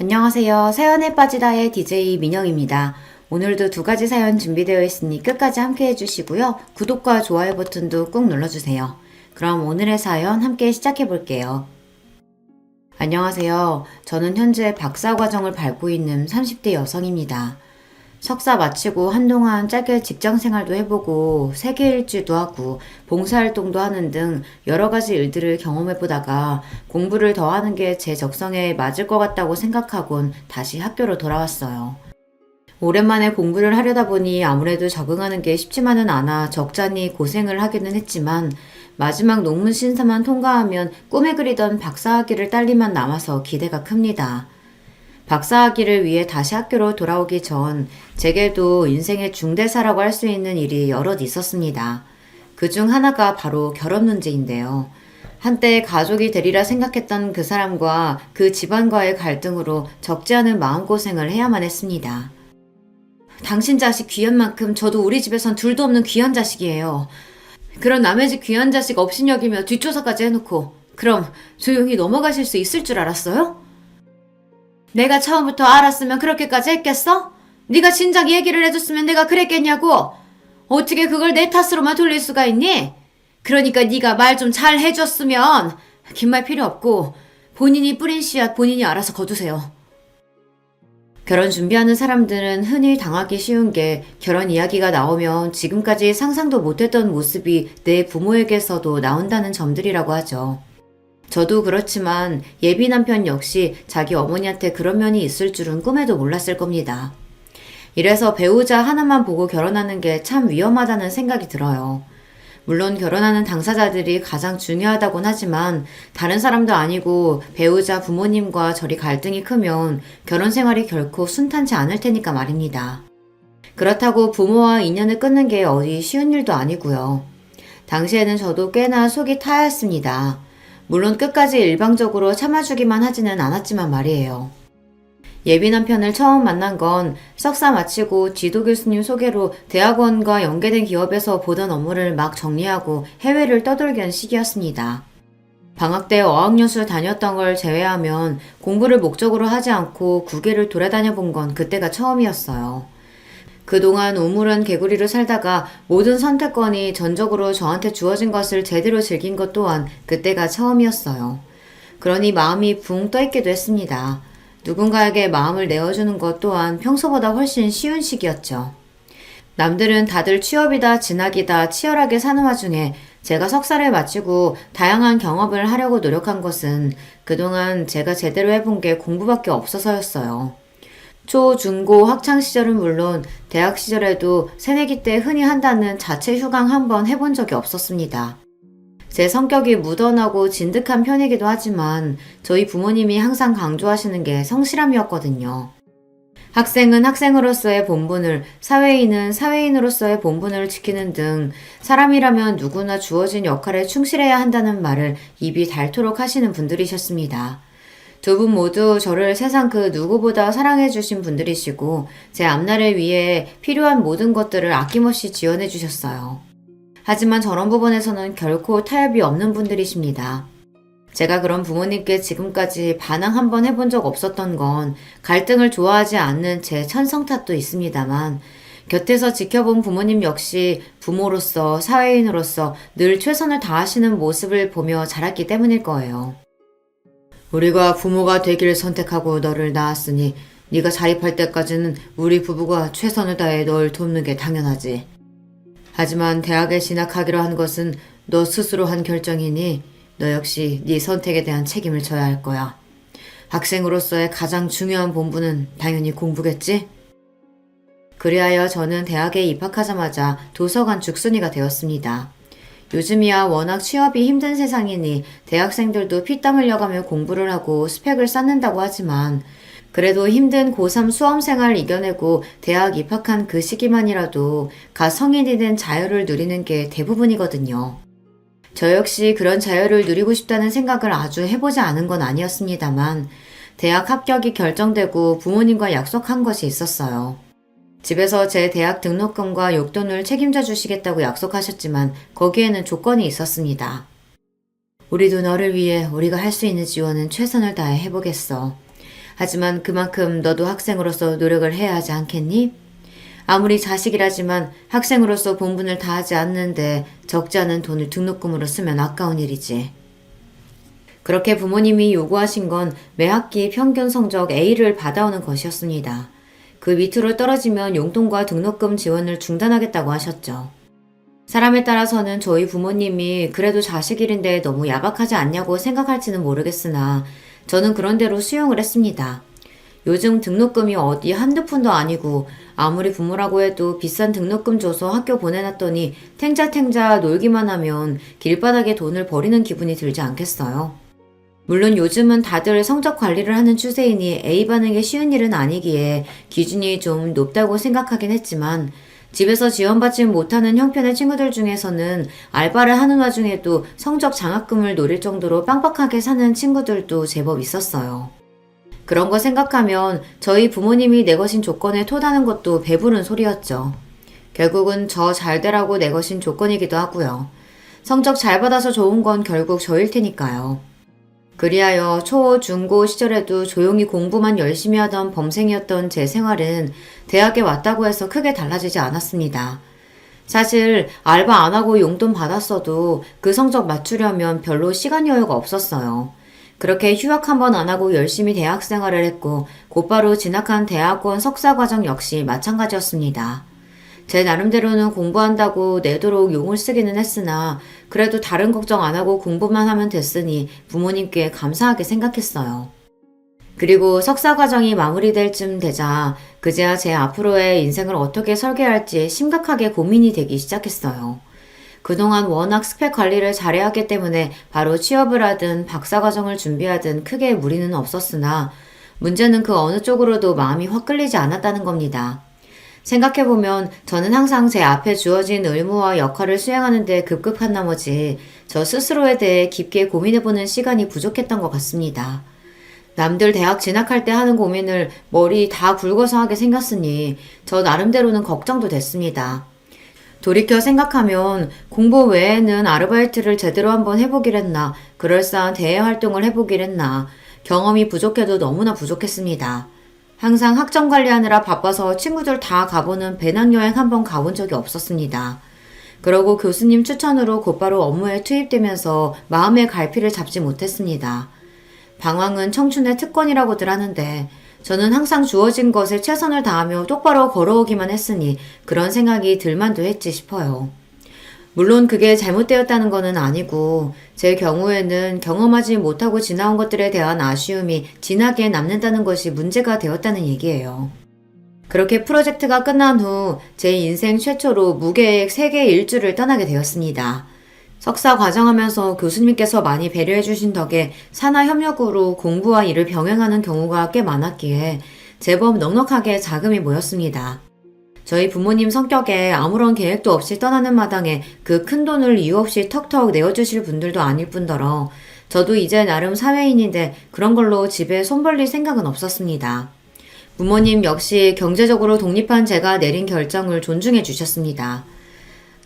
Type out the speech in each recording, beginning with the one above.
안녕하세요. 사연에 빠지다의 DJ 민영입니다. 오늘도 두 가지 사연 준비되어 있으니 끝까지 함께 해주시고요. 구독과 좋아요 버튼도 꾹 눌러주세요. 그럼 오늘의 사연 함께 시작해 볼게요. 안녕하세요. 저는 현재 박사 과정을 밟고 있는 30대 여성입니다. 석사 마치고 한동안 짧게 직장 생활도 해보고 세계 일주도 하고 봉사활동도 하는 등 여러 가지 일들을 경험해보다가 공부를 더 하는 게 제 적성에 맞을 것 같다고 생각하곤 다시 학교로 돌아왔어요. 오랜만에 공부를 하려다 보니 아무래도 적응하는 게 쉽지만은 않아 적잖이 고생을 하기는 했지만 마지막 논문 심사만 통과하면 꿈에 그리던 박사학위를 딸리만 남아서 기대가 큽니다. 박사학위를 위해 다시 학교로 돌아오기 전 제게도 인생의 중대사라고 할 수 있는 일이 여럿 있었습니다. 그 중 하나가 바로 결혼 문제인데요. 한때 가족이 되리라 생각했던 그 사람과 그 집안과의 갈등으로 적지 않은 마음고생을 해야만 했습니다. 당신 자식 귀한 만큼 저도 우리 집에선 둘도 없는 귀한 자식이에요. 그런 남의 집 귀한 자식 업신여기며 뒷조사까지 해놓고 그럼 조용히 넘어가실 수 있을 줄 알았어요? 내가 처음부터 알았으면 그렇게까지 했겠어? 네가 진작 얘기를 해줬으면 내가 그랬겠냐고? 어떻게 그걸 내 탓으로만 돌릴 수가 있니? 그러니까 네가 말 좀 잘 해줬으면 긴 말 필요 없고 본인이 뿌린 씨앗 본인이 알아서 거두세요. 결혼 준비하는 사람들은 흔히 당하기 쉬운 게 결혼 이야기가 나오면 지금까지 상상도 못했던 모습이 내 부모에게서도 나온다는 점들이라고 하죠. 저도 그렇지만 예비 남편 역시 자기 어머니한테 그런 면이 있을 줄은 꿈에도 몰랐을 겁니다. 이래서 배우자 하나만 보고 결혼하는 게 참 위험하다는 생각이 들어요. 물론 결혼하는 당사자들이 가장 중요하다곤 하지만 다른 사람도 아니고 배우자 부모님과 저리 갈등이 크면 결혼 생활이 결코 순탄치 않을 테니까 말입니다. 그렇다고 부모와 인연을 끊는 게 어디 쉬운 일도 아니고요. 당시에는 저도 꽤나 속이 타였습니다. 물론 끝까지 일방적으로 참아주기만 하지는 않았지만 말이에요. 예비 남편을 처음 만난 건 석사 마치고 지도 교수님 소개로 대학원과 연계된 기업에서 보던 업무를 막 정리하고 해외를 떠돌던 시기였습니다. 방학 때 어학연수 다녔던 걸 제외하면 공부를 목적으로 하지 않고 국외를 돌아다녀 본 건 그때가 처음이었어요. 그동안 우물한 개구리로 살다가 모든 선택권이 전적으로 저한테 주어진 것을 제대로 즐긴 것 또한 그때가 처음이었어요. 그러니 마음이 붕 떠있기도 했습니다. 누군가에게 마음을 내어주는 것 또한 평소보다 훨씬 쉬운 시기였죠. 남들은 다들 취업이다 진학이다 치열하게 사는 와중에 제가 석사를 마치고 다양한 경험을 하려고 노력한 것은 그동안 제가 제대로 해본 게 공부밖에 없어서였어요. 초, 중, 고 학창시절은 물론 대학 시절에도 새내기 때 흔히 한다는 자체 휴강 한번 해본 적이 없었습니다. 제 성격이 무던하고 진득한 편이기도 하지만 저희 부모님이 항상 강조하시는 게 성실함이었거든요. 학생은 학생으로서의 본분을, 사회인은 사회인으로서의 본분을 지키는 등 사람이라면 누구나 주어진 역할에 충실해야 한다는 말을 입이 닳도록 하시는 분들이셨습니다. 두 분 모두 저를 세상 그 누구보다 사랑해주신 분들이시고 제 앞날을 위해 필요한 모든 것들을 아낌없이 지원해 주셨어요. 하지만 저런 부분에서는 결코 타협이 없는 분들이십니다. 제가 그런 부모님께 지금까지 반항 한번 해본 적 없었던 건 갈등을 좋아하지 않는 제 천성 탓도 있습니다만 곁에서 지켜본 부모님 역시 부모로서 사회인으로서 늘 최선을 다하시는 모습을 보며 자랐기 때문일 거예요. 우리가 부모가 되기를 선택하고 너를 낳았으니 네가 자립할 때까지는 우리 부부가 최선을 다해 널 돕는 게 당연하지. 하지만 대학에 진학하기로 한 것은 너 스스로 한 결정이니 너 역시 네 선택에 대한 책임을 져야 할 거야. 학생으로서의 가장 중요한 본분은 당연히 공부겠지? 그리하여 저는 대학에 입학하자마자 도서관 죽순이가 되었습니다. 요즘이야 워낙 취업이 힘든 세상이니 대학생들도 피땀 흘려가며 공부를 하고 스펙을 쌓는다고 하지만 그래도 힘든 고3 수험생활 이겨내고 대학 입학한 그 시기만이라도 갓 성인이 된 자유를 누리는 게 대부분이거든요. 저 역시 그런 자유를 누리고 싶다는 생각을 아주 해보지 않은 건 아니었습니다만 대학 합격이 결정되고 부모님과 약속한 것이 있었어요. 집에서 제 대학 등록금과 용돈을 책임져 주시겠다고 약속하셨지만 거기에는 조건이 있었습니다. 우리도 너를 위해 우리가 할 수 있는 지원은 최선을 다해 해보겠어. 하지만 그만큼 너도 학생으로서 노력을 해야 하지 않겠니? 아무리 자식이라지만 학생으로서 본분을 다하지 않는데 적지 않은 돈을 등록금으로 쓰면 아까운 일이지. 그렇게 부모님이 요구하신 건 매 학기 평균 성적 A를 받아오는 것이었습니다. 그 밑으로 떨어지면 용돈과 등록금 지원을 중단하겠다고 하셨죠. 사람에 따라서는 저희 부모님이 그래도 자식 일인데 너무 야박하지 않냐고 생각할지는 모르겠으나 저는 그런 대로 수용을 했습니다. 요즘 등록금이 어디 한두 푼도 아니고 아무리 부모라고 해도 비싼 등록금 줘서 학교 보내놨더니 탱자탱자 놀기만 하면 길바닥에 돈을 버리는 기분이 들지 않겠어요? 물론 요즘은 다들 성적 관리를 하는 추세이니 A 받는 게 쉬운 일은 아니기에 기준이 좀 높다고 생각하긴 했지만 집에서 지원받지 못하는 형편의 친구들 중에서는 알바를 하는 와중에도 성적 장학금을 노릴 정도로 빡빡하게 사는 친구들도 제법 있었어요. 그런 거 생각하면 저희 부모님이 내거신 조건에 토다는 것도 배부른 소리였죠. 결국은 저 잘 되라고 내거신 조건이기도 하고요. 성적 잘 받아서 좋은 건 결국 저일 테니까요. 그리하여 초, 중고 시절에도 조용히 공부만 열심히 하던 범생이었던 제 생활은 대학에 왔다고 해서 크게 달라지지 않았습니다. 사실 알바 안 하고 용돈 받았어도 그 성적 맞추려면 별로 시간 여유가 없었어요. 그렇게 휴학 한 번 안 하고 열심히 대학 생활을 했고 곧바로 진학한 대학원 석사과정 역시 마찬가지였습니다. 제 나름대로는 공부한다고 내도록 용을 쓰기는 했으나 그래도 다른 걱정 안 하고 공부만 하면 됐으니 부모님께 감사하게 생각했어요. 그리고 석사과정이 마무리될 쯤 되자 그제야 제 앞으로의 인생을 어떻게 설계할지 심각하게 고민이 되기 시작했어요. 그동안 워낙 스펙 관리를 잘해야 하기 때문에 바로 취업을 하든 박사과정을 준비하든 크게 무리는 없었으나 문제는 그 어느 쪽으로도 마음이 확 끌리지 않았다는 겁니다. 생각해보면 저는 항상 제 앞에 주어진 의무와 역할을 수행하는 데 급급한 나머지 저 스스로에 대해 깊게 고민해보는 시간이 부족했던 것 같습니다. 남들 대학 진학할 때 하는 고민을 머리 다 굵어서 하게 생겼으니 저 나름대로는 걱정도 됐습니다. 돌이켜 생각하면 공부 외에는 아르바이트를 제대로 한번 해보길 했나, 그럴싸한 대외 활동을 해보길 했나, 경험이 부족해도 너무나 부족했습니다. 항상 학점 관리하느라 바빠서 친구들 다 가보는 배낭여행 한번 가본 적이 없었습니다. 그러고 교수님 추천으로 곧바로 업무에 투입되면서 마음의 갈피를 잡지 못했습니다. 방황은 청춘의 특권이라고들 하는데 저는 항상 주어진 것에 최선을 다하며 똑바로 걸어오기만 했으니 그런 생각이 들만도 했지 싶어요. 물론 그게 잘못되었다는 것은 아니고 제 경우에는 경험하지 못하고 지나온 것들에 대한 아쉬움이 진하게 남는다는 것이 문제가 되었다는 얘기예요. 그렇게 프로젝트가 끝난 후 제 인생 최초로 무계획 세계 일주를 떠나게 되었습니다. 석사 과정하면서 교수님께서 많이 배려해 주신 덕에 산하협력으로 공부와 일을 병행하는 경우가 꽤 많았기에 제법 넉넉하게 자금이 모였습니다. 저희 부모님 성격에 아무런 계획도 없이 떠나는 마당에 그 큰 돈을 이유 없이 턱턱 내어주실 분들도 아닐 뿐더러 저도 이제 나름 사회인인데 그런 걸로 집에 손 벌릴 생각은 없었습니다. 부모님 역시 경제적으로 독립한 제가 내린 결정을 존중해 주셨습니다.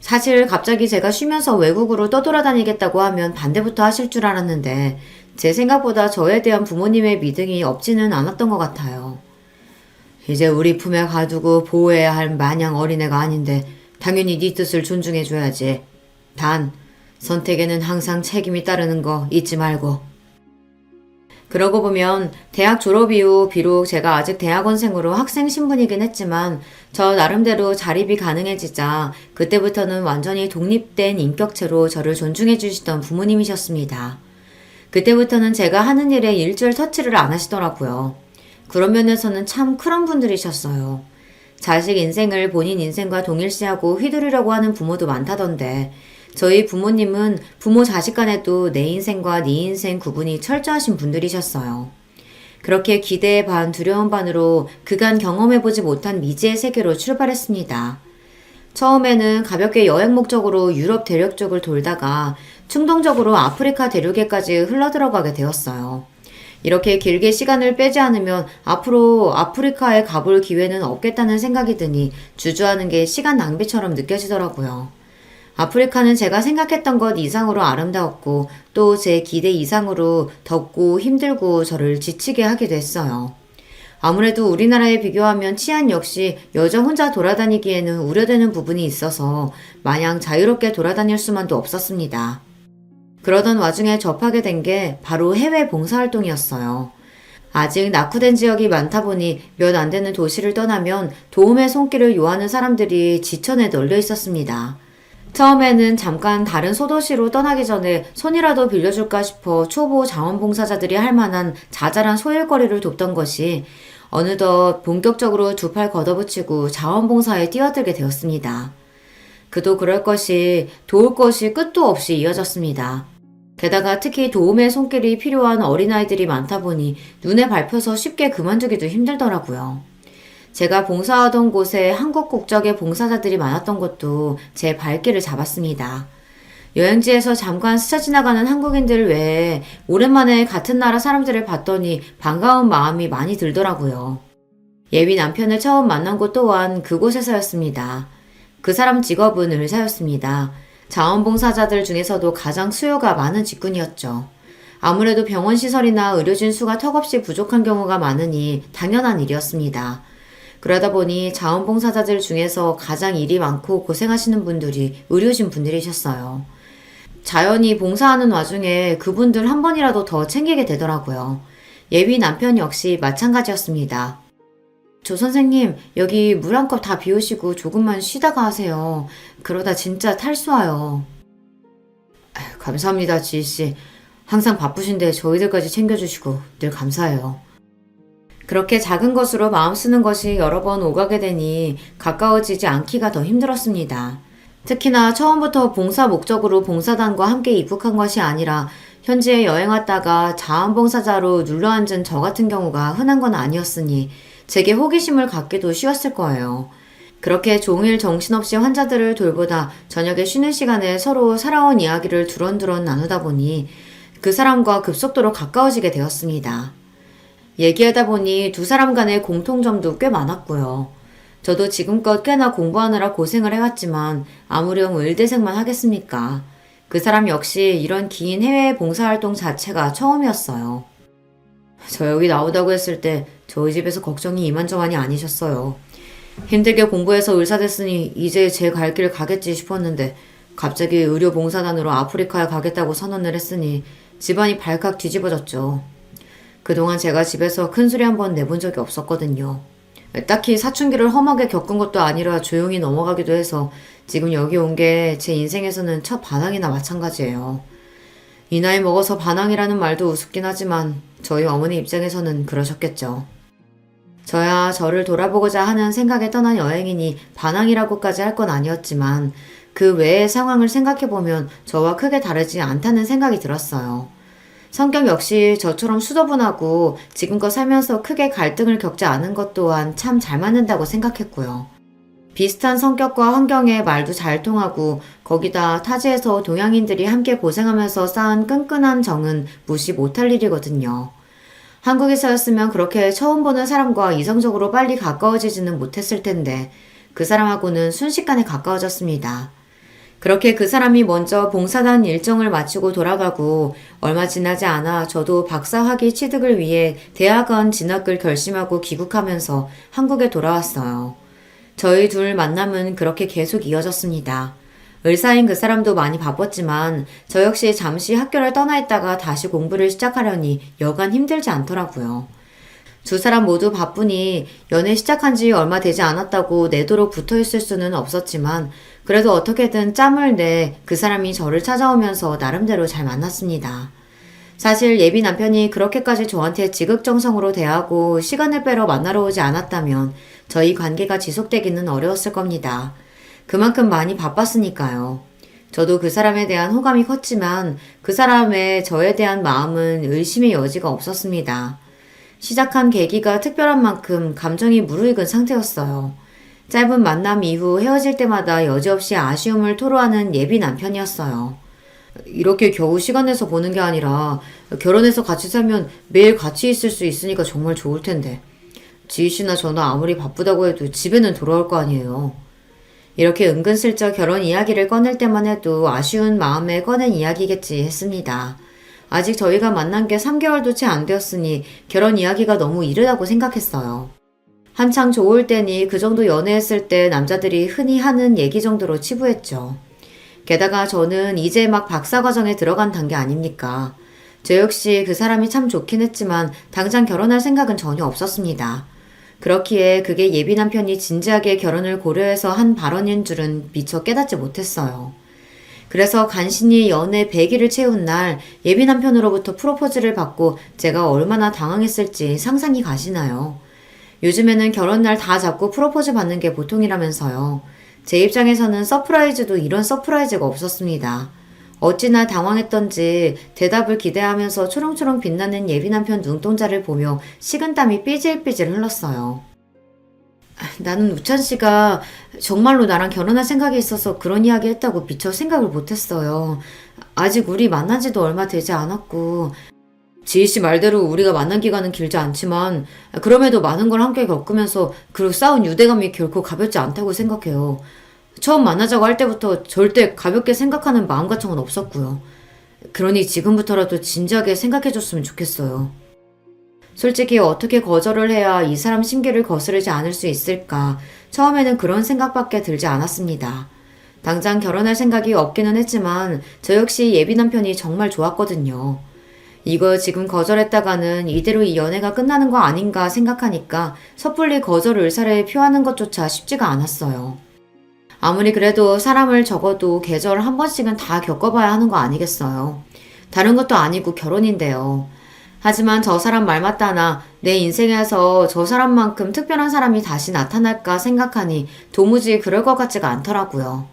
사실 갑자기 제가 쉬면서 외국으로 떠돌아다니겠다고 하면 반대부터 하실 줄 알았는데 제 생각보다 저에 대한 부모님의 믿음이 없지는 않았던 것 같아요. 이제 우리 품에 가두고 보호해야 할 마냥 어린애가 아닌데 당연히 네 뜻을 존중해줘야지. 단, 선택에는 항상 책임이 따르는 거 잊지 말고. 그러고 보면 대학 졸업 이후 비록 제가 아직 대학원생으로 학생 신분이긴 했지만 저 나름대로 자립이 가능해지자 그때부터는 완전히 독립된 인격체로 저를 존중해 주시던 부모님이셨습니다. 그때부터는 제가 하는 일에 일절 터치를 안 하시더라고요. 그런 면에서는 참 쿨한 분들이셨어요. 자식 인생을 본인 인생과 동일시하고 휘두르려고 하는 부모도 많다던데 저희 부모님은 부모 자식 간에도 내 인생과 네 인생 구분이 철저하신 분들이셨어요. 그렇게 기대 반 두려움 반으로 그간 경험해보지 못한 미지의 세계로 출발했습니다. 처음에는 가볍게 여행 목적으로 유럽 대륙 쪽을 돌다가 충동적으로 아프리카 대륙에까지 흘러들어가게 되었어요. 이렇게 길게 시간을 빼지 않으면 앞으로 아프리카에 가볼 기회는 없겠다는 생각이 드니 주저하는 게 시간 낭비처럼 느껴지더라고요. 아프리카는 제가 생각했던 것 이상으로 아름다웠고 또 제 기대 이상으로 덥고 힘들고 저를 지치게 하기도 했어요. 아무래도 우리나라에 비교하면 치안 역시 여자 혼자 돌아다니기에는 우려되는 부분이 있어서 마냥 자유롭게 돌아다닐 수만도 없었습니다. 그러던 와중에 접하게 된 게 바로 해외 봉사활동이었어요. 아직 낙후된 지역이 많다 보니 몇 안 되는 도시를 떠나면 도움의 손길을 요하는 사람들이 지천에 널려 있었습니다. 처음에는 잠깐 다른 소도시로 떠나기 전에 손이라도 빌려줄까 싶어 초보 자원봉사자들이 할 만한 자잘한 소일거리를 돕던 것이 어느덧 본격적으로 두 팔 걷어붙이고 자원봉사에 뛰어들게 되었습니다. 그도 그럴 것이 도울 것이 끝도 없이 이어졌습니다. 게다가 특히 도움의 손길이 필요한 어린아이들이 많다 보니 눈에 밟혀서 쉽게 그만두기도 힘들더라고요. 제가 봉사하던 곳에 한국 국적의 봉사자들이 많았던 것도 제 발길을 잡았습니다. 여행지에서 잠깐 스쳐 지나가는 한국인들 외에 오랜만에 같은 나라 사람들을 봤더니 반가운 마음이 많이 들더라고요. 예비 남편을 처음 만난 곳 또한 그곳에서였습니다. 그 사람 직업은 의사였습니다. 자원봉사자들 중에서도 가장 수요가 많은 직군이었죠. 아무래도 병원 시설이나 의료진 수가 턱없이 부족한 경우가 많으니 당연한 일이었습니다. 그러다 보니 자원봉사자들 중에서 가장 일이 많고 고생하시는 분들이 의료진 분들이셨어요. 자연히 봉사하는 와중에 그분들 한 번이라도 더 챙기게 되더라고요. 예비 남편 역시 마찬가지였습니다. 조 선생님, 여기 물 한 컵 다 비우시고 조금만 쉬다가 하세요. 그러다 진짜 탈수와요. 감사합니다, 지희씨. 항상 바쁘신데 저희들까지 챙겨주시고 늘 감사해요. 그렇게 작은 것으로 마음 쓰는 것이 여러 번 오가게 되니 가까워지지 않기가 더 힘들었습니다. 특히나 처음부터 봉사 목적으로 봉사단과 함께 입국한 것이 아니라 현지에 여행 왔다가 자원봉사자로 눌러앉은 저 같은 경우가 흔한 건 아니었으니 제게 호기심을 갖기도 쉬웠을 거예요. 그렇게 종일 정신없이 환자들을 돌보다 저녁에 쉬는 시간에 서로 살아온 이야기를 두런두런 나누다 보니 그 사람과 급속도로 가까워지게 되었습니다. 얘기하다 보니 두 사람 간의 공통점도 꽤 많았고요. 저도 지금껏 꽤나 공부하느라 고생을 해왔지만 아무렴 의대생만 하겠습니까? 그 사람 역시 이런 긴 해외 봉사활동 자체가 처음이었어요. 저 여기 나오다고 했을 때 저희 집에서 걱정이 이만저만이 아니셨어요. 힘들게 공부해서 의사 됐으니 이제 제 갈 길 가겠지 싶었는데 갑자기 의료봉사단으로 아프리카에 가겠다고 선언을 했으니 집안이 발칵 뒤집어졌죠. 그동안 제가 집에서 큰 소리 한 번 내본 적이 없었거든요. 딱히 사춘기를 험하게 겪은 것도 아니라 조용히 넘어가기도 해서 지금 여기 온 게 제 인생에서는 첫 반항이나 마찬가지예요. 이 나이 먹어서 반항이라는 말도 우습긴 하지만 저희 어머니 입장에서는 그러셨겠죠. 저야 저를 돌아보고자 하는 생각에 떠난 여행이니 반항이라고까지 할 건 아니었지만 그 외의 상황을 생각해보면 저와 크게 다르지 않다는 생각이 들었어요. 성격 역시 저처럼 수더분하고 지금껏 살면서 크게 갈등을 겪지 않은 것 또한 참 잘 맞는다고 생각했고요. 비슷한 성격과 환경에 말도 잘 통하고 거기다 타지에서 동양인들이 함께 고생하면서 쌓은 끈끈한 정은 무시 못할 일이거든요. 한국에서였으면 그렇게 처음 보는 사람과 이성적으로 빨리 가까워지지는 못했을 텐데 그 사람하고는 순식간에 가까워졌습니다. 그렇게 그 사람이 먼저 봉사단 일정을 마치고 돌아가고 얼마 지나지 않아 저도 박사학위 취득을 위해 대학원 진학을 결심하고 귀국하면서 한국에 돌아왔어요. 저희 둘 만남은 그렇게 계속 이어졌습니다. 의사인 그 사람도 많이 바빴지만 저 역시 잠시 학교를 떠나 있다가 다시 공부를 시작하려니 여간 힘들지 않더라고요. 두 사람 모두 바쁘니 연애 시작한 지 얼마 되지 않았다고 내도록 붙어 있을 수는 없었지만 그래도 어떻게든 짬을 내 그 사람이 저를 찾아오면서 나름대로 잘 만났습니다. 사실 예비 남편이 그렇게까지 저한테 지극정성으로 대하고 시간을 빼러 만나러 오지 않았다면 저희 관계가 지속되기는 어려웠을 겁니다. 그만큼 많이 바빴으니까요. 저도 그 사람에 대한 호감이 컸지만 그 사람의 저에 대한 마음은 의심의 여지가 없었습니다. 시작한 계기가 특별한 만큼 감정이 무르익은 상태였어요. 짧은 만남 이후 헤어질 때마다 여지없이 아쉬움을 토로하는 예비 남편이었어요. 이렇게 겨우 시간 내서 보는 게 아니라 결혼해서 같이 살면 매일 같이 있을 수 있으니까 정말 좋을 텐데. 지희 씨나 저나 아무리 바쁘다고 해도 집에는 돌아올 거 아니에요. 이렇게 은근슬쩍 결혼 이야기를 꺼낼 때만 해도 아쉬운 마음에 꺼낸 이야기겠지 했습니다. 아직 저희가 만난 게 3개월도 채 안 되었으니 결혼 이야기가 너무 이르다고 생각했어요. 한창 좋을 때니 그 정도 연애했을 때 남자들이 흔히 하는 얘기 정도로 치부했죠. 게다가 저는 이제 막 박사과정에 들어간 단계 아닙니까? 저 역시 그 사람이 참 좋긴 했지만 당장 결혼할 생각은 전혀 없었습니다. 그렇기에 그게 예비 남편이 진지하게 결혼을 고려해서 한 발언인 줄은 미처 깨닫지 못했어요. 그래서 간신히 연애 100일을 채운 날 예비 남편으로부터 프로포즈를 받고 제가 얼마나 당황했을지 상상이 가시나요? 요즘에는 결혼날 다 잡고 프로포즈 받는 게 보통이라면서요. 제 입장에서는 서프라이즈도 이런 서프라이즈가 없었습니다. 어찌나 당황했던지 대답을 기대하면서 초롱초롱 빛나는 예비 남편 눈동자를 보며 식은땀이 삐질삐질 흘렀어요. 나는 우찬 씨가 정말로 나랑 결혼할 생각이 있어서 그런 이야기 했다고 미처 생각을 못했어요. 아직 우리 만난 지도 얼마 되지 않았고, 지희 씨 말대로 우리가 만난 기간은 길지 않지만, 그럼에도 많은 걸 함께 겪으면서 그 쌓은 유대감이 결코 가볍지 않다고 생각해요. 처음 만나자고 할 때부터 절대 가볍게 생각하는 마음가짐은 없었고요. 그러니 지금부터라도 진지하게 생각해줬으면 좋겠어요. 솔직히 어떻게 거절을 해야 이 사람 심기를 거스르지 않을 수 있을까? 처음에는 그런 생각밖에 들지 않았습니다. 당장 결혼할 생각이 없기는 했지만 저 역시 예비 남편이 정말 좋았거든요. 이거 지금 거절했다가는 이대로 이 연애가 끝나는 거 아닌가 생각하니까 섣불리 거절 의사를 표하는 것조차 쉽지가 않았어요. 아무리 그래도 사람을 적어도 계절 한 번씩은 다 겪어봐야 하는 거 아니겠어요. 다른 것도 아니고 결혼인데요. 하지만 저 사람 말 맞다나 내 인생에서 저 사람만큼 특별한 사람이 다시 나타날까 생각하니 도무지 그럴 것 같지가 않더라고요.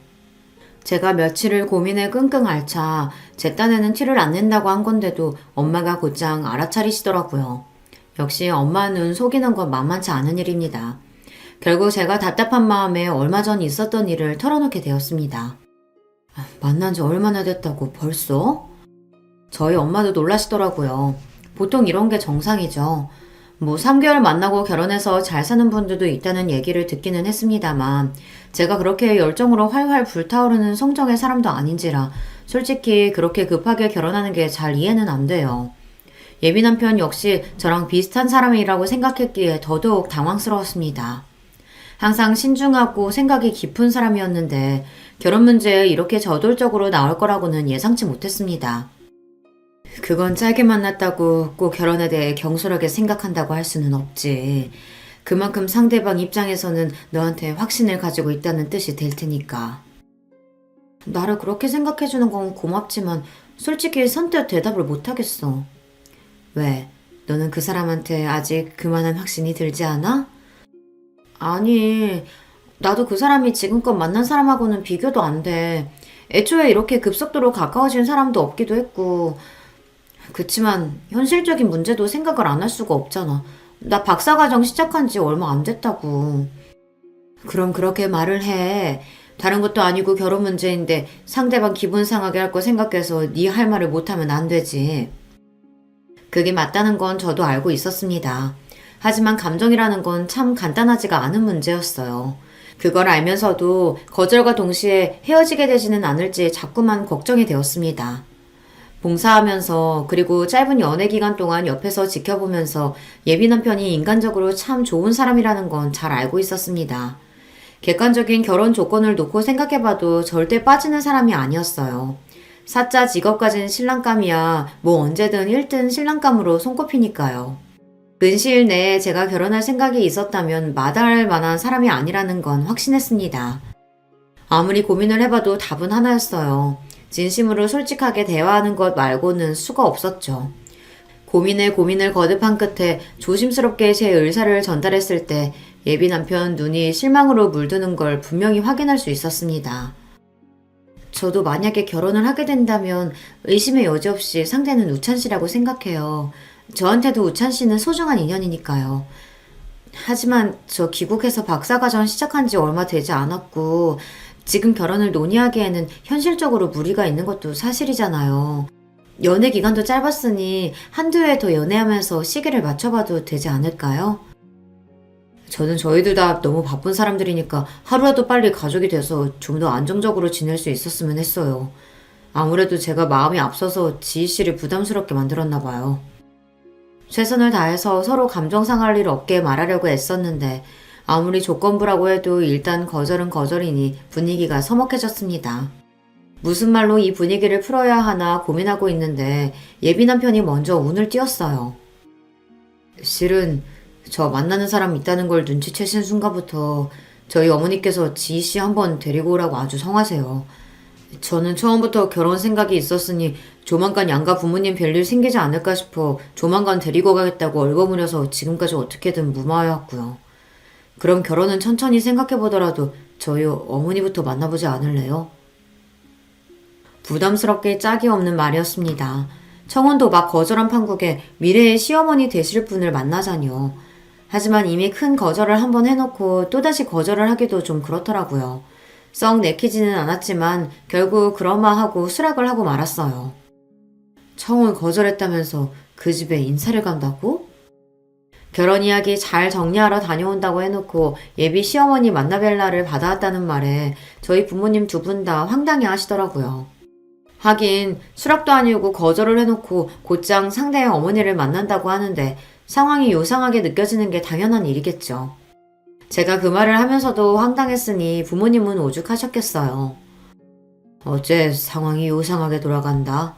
제가 며칠을 고민에 끙끙 앓자 제 딴에는 티를 안 낸다고 한 건데도 엄마가 곧장 알아차리시더라고요. 역시 엄마는 속이는 건 만만치 않은 일입니다. 결국 제가 답답한 마음에 얼마 전 있었던 일을 털어놓게 되었습니다. 만난 지 얼마나 됐다고 벌써? 저희 엄마도 놀라시더라고요. 보통 이런 게 정상이죠. 3개월 만나고 결혼해서 잘 사는 분들도 있다는 얘기를 듣기는 했습니다만 제가 그렇게 열정으로 활활 불타오르는 성정의 사람도 아닌지라 솔직히 그렇게 급하게 결혼하는 게 잘 이해는 안 돼요. 예비 남편 역시 저랑 비슷한 사람이라고 생각했기에 더더욱 당황스러웠습니다. 항상 신중하고 생각이 깊은 사람이었는데 결혼 문제에 이렇게 저돌적으로 나올 거라고는 예상치 못했습니다. 그건 짧게 만났다고 꼭 결혼에 대해 경솔하게 생각한다고 할 수는 없지. 그만큼 상대방 입장에서는 너한테 확신을 가지고 있다는 뜻이 될 테니까. 나를 그렇게 생각해주는 건 고맙지만 솔직히 선뜻 대답을 못하겠어. 왜? 너는 그 사람한테 아직 그만한 확신이 들지 않아? 아니, 나도 그 사람이 지금껏 만난 사람하고는 비교도 안 돼. 애초에 이렇게 급속도로 가까워진 사람도 없기도 했고, 그치만 현실적인 문제도 생각을 안 할 수가 없잖아. 나 박사과정 시작한 지 얼마 안 됐다고. 그럼 그렇게 말을 해. 다른 것도 아니고 결혼 문제인데 상대방 기분 상하게 할 거 생각해서 네 할 말을 못하면 안 되지. 그게 맞다는 건 저도 알고 있었습니다. 하지만 감정이라는 건 참 간단하지가 않은 문제였어요. 그걸 알면서도 거절과 동시에 헤어지게 되지는 않을지 자꾸만 걱정이 되었습니다. 봉사하면서 그리고 짧은 연애 기간 동안 옆에서 지켜보면서 예비 남편이 인간적으로 참 좋은 사람이라는 건 잘 알고 있었습니다. 객관적인 결혼 조건을 놓고 생각해봐도 절대 빠지는 사람이 아니었어요. 사짜 직업 가진 신랑감이야 언제든 1등 신랑감으로 손꼽히니까요. 근시일 내에 제가 결혼할 생각이 있었다면 마다할 만한 사람이 아니라는 건 확신했습니다. 아무리 고민을 해봐도 답은 하나였어요. 진심으로 솔직하게 대화하는 것 말고는 수가 없었죠. 고민을 거듭한 끝에 조심스럽게 제 의사를 전달했을 때 예비 남편 눈이 실망으로 물드는 걸 분명히 확인할 수 있었습니다. 저도 만약에 결혼을 하게 된다면 의심의 여지 없이 상대는 우찬 씨라고 생각해요. 저한테도 우찬 씨는 소중한 인연이니까요. 하지만 저 귀국해서 박사과정 시작한 지 얼마 되지 않았고 지금 결혼을 논의하기에는 현실적으로 무리가 있는 것도 사실이잖아요. 연애 기간도 짧았으니 한두 해 더 연애하면서 시기를 맞춰봐도 되지 않을까요? 저는 저희들 다 너무 바쁜 사람들이니까 하루라도 빨리 가족이 돼서 좀 더 안정적으로 지낼 수 있었으면 했어요. 아무래도 제가 마음이 앞서서 지희 씨를 부담스럽게 만들었나 봐요. 최선을 다해서 서로 감정 상할 일 없게 말하려고 애썼는데 아무리 조건부라고 해도 일단 거절은 거절이니 분위기가 서먹해졌습니다. 무슨 말로 이 분위기를 풀어야 하나 고민하고 있는데 예비 남편이 먼저 운을 띄웠어요. 실은 저 만나는 사람 있다는 걸 눈치채신 순간부터 저희 어머니께서 지희 씨 한번 데리고 오라고 아주 성하세요. 저는 처음부터 결혼 생각이 있었으니 조만간 양가 부모님 별일 생기지 않을까 싶어 조만간 데리고 가겠다고 얼버무려서 지금까지 어떻게든 무마해왔고요. 그럼 결혼은 천천히 생각해보더라도 저희 어머니부터 만나보지 않을래요? 부담스럽게 짝이 없는 말이었습니다. 청혼도 막 거절한 판국에 미래의 시어머니 되실 분을 만나자니요. 하지만 이미 큰 거절을 한번 해놓고 또다시 거절을 하기도 좀 그렇더라고요. 썩 내키지는 않았지만 결국 그러마하고 수락을 하고 말았어요. 청혼 거절했다면서 그 집에 인사를 간다고? 결혼 이야기 잘 정리하러 다녀온다고 해놓고 예비 시어머니 만나뵐 날을 받아왔다는 말에 저희 부모님 두 분 다 황당해 하시더라고요. 하긴 수락도 아니고 거절을 해놓고 곧장 상대의 어머니를 만난다고 하는데 상황이 요상하게 느껴지는 게 당연한 일이겠죠. 제가 그 말을 하면서도 황당했으니 부모님은 오죽하셨겠어요. 어째 상황이 요상하게 돌아간다.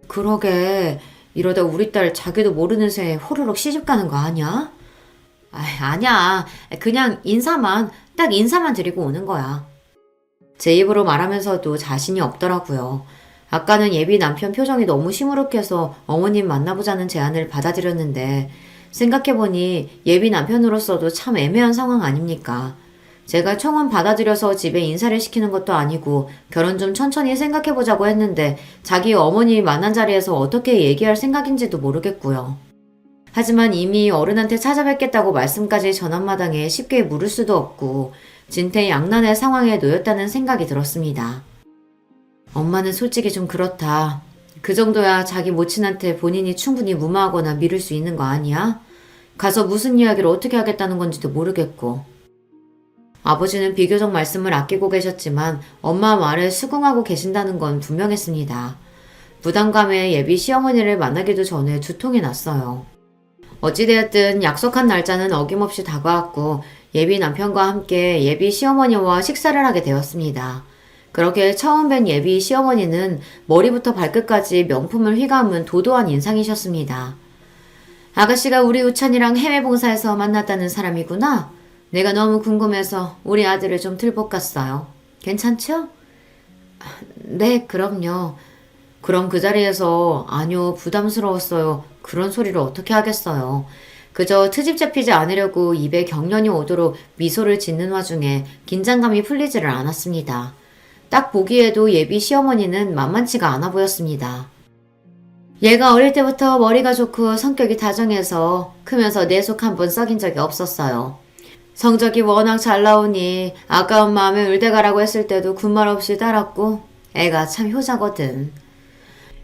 그러게 이러다 우리 딸 자기도 모르는 새에 호로록 시집 가는 거 아니야? 아니야. 그냥 딱 인사만 드리고 오는 거야. 제 입으로 말하면서도 자신이 없더라고요. 아까는 예비 남편 표정이 너무 시무룩해서 어머님 만나보자는 제안을 받아들였는데 생각해보니 예비 남편으로서도 참 애매한 상황 아닙니까? 제가 청혼 받아들여서 집에 인사를 시키는 것도 아니고 결혼 좀 천천히 생각해보자고 했는데 자기 어머니 만난 자리에서 어떻게 얘기할 생각인지도 모르겠고요. 하지만 이미 어른한테 찾아뵙겠다고 말씀까지 전한마당에 쉽게 물을 수도 없고 진퇴양난의 상황에 놓였다는 생각이 들었습니다. 엄마는 솔직히 좀 그렇다. 그 정도야 자기 모친한테 본인이 충분히 무마하거나 미룰 수 있는 거 아니야? 가서 무슨 이야기를 어떻게 하겠다는 건지도 모르겠고. 아버지는 비교적 말씀을 아끼고 계셨지만 엄마 말에 수긍하고 계신다는 건 분명했습니다. 부담감에 예비 시어머니를 만나기도 전에 두통이 났어요. 어찌되었든 약속한 날짜는 어김없이 다가왔고 예비 남편과 함께 예비 시어머니와 식사를 하게 되었습니다. 그렇게 처음 뵌 예비 시어머니는 머리부터 발끝까지 명품을 휘감은 도도한 인상이셨습니다. 아가씨가 우리 우찬이랑 해외 봉사에서 만났다는 사람이구나. 내가 너무 궁금해서 우리 아들을 좀 들볶았어요. 괜찮죠? 네, 그럼요. 그럼 그 자리에서 아니요, 부담스러웠어요. 그런 소리를 어떻게 하겠어요. 그저 트집 잡히지 않으려고 입에 경련이 오도록 미소를 짓는 와중에 긴장감이 풀리지를 않았습니다. 딱 보기에도 예비 시어머니는 만만치가 않아 보였습니다. 얘가 어릴 때부터 머리가 좋고 성격이 다정해서 크면서 내 속 한 번 썩인 적이 없었어요. 성적이 워낙 잘 나오니 아까운 마음에 의대가라고 했을 때도 군말 없이 따랐고 애가 참 효자거든.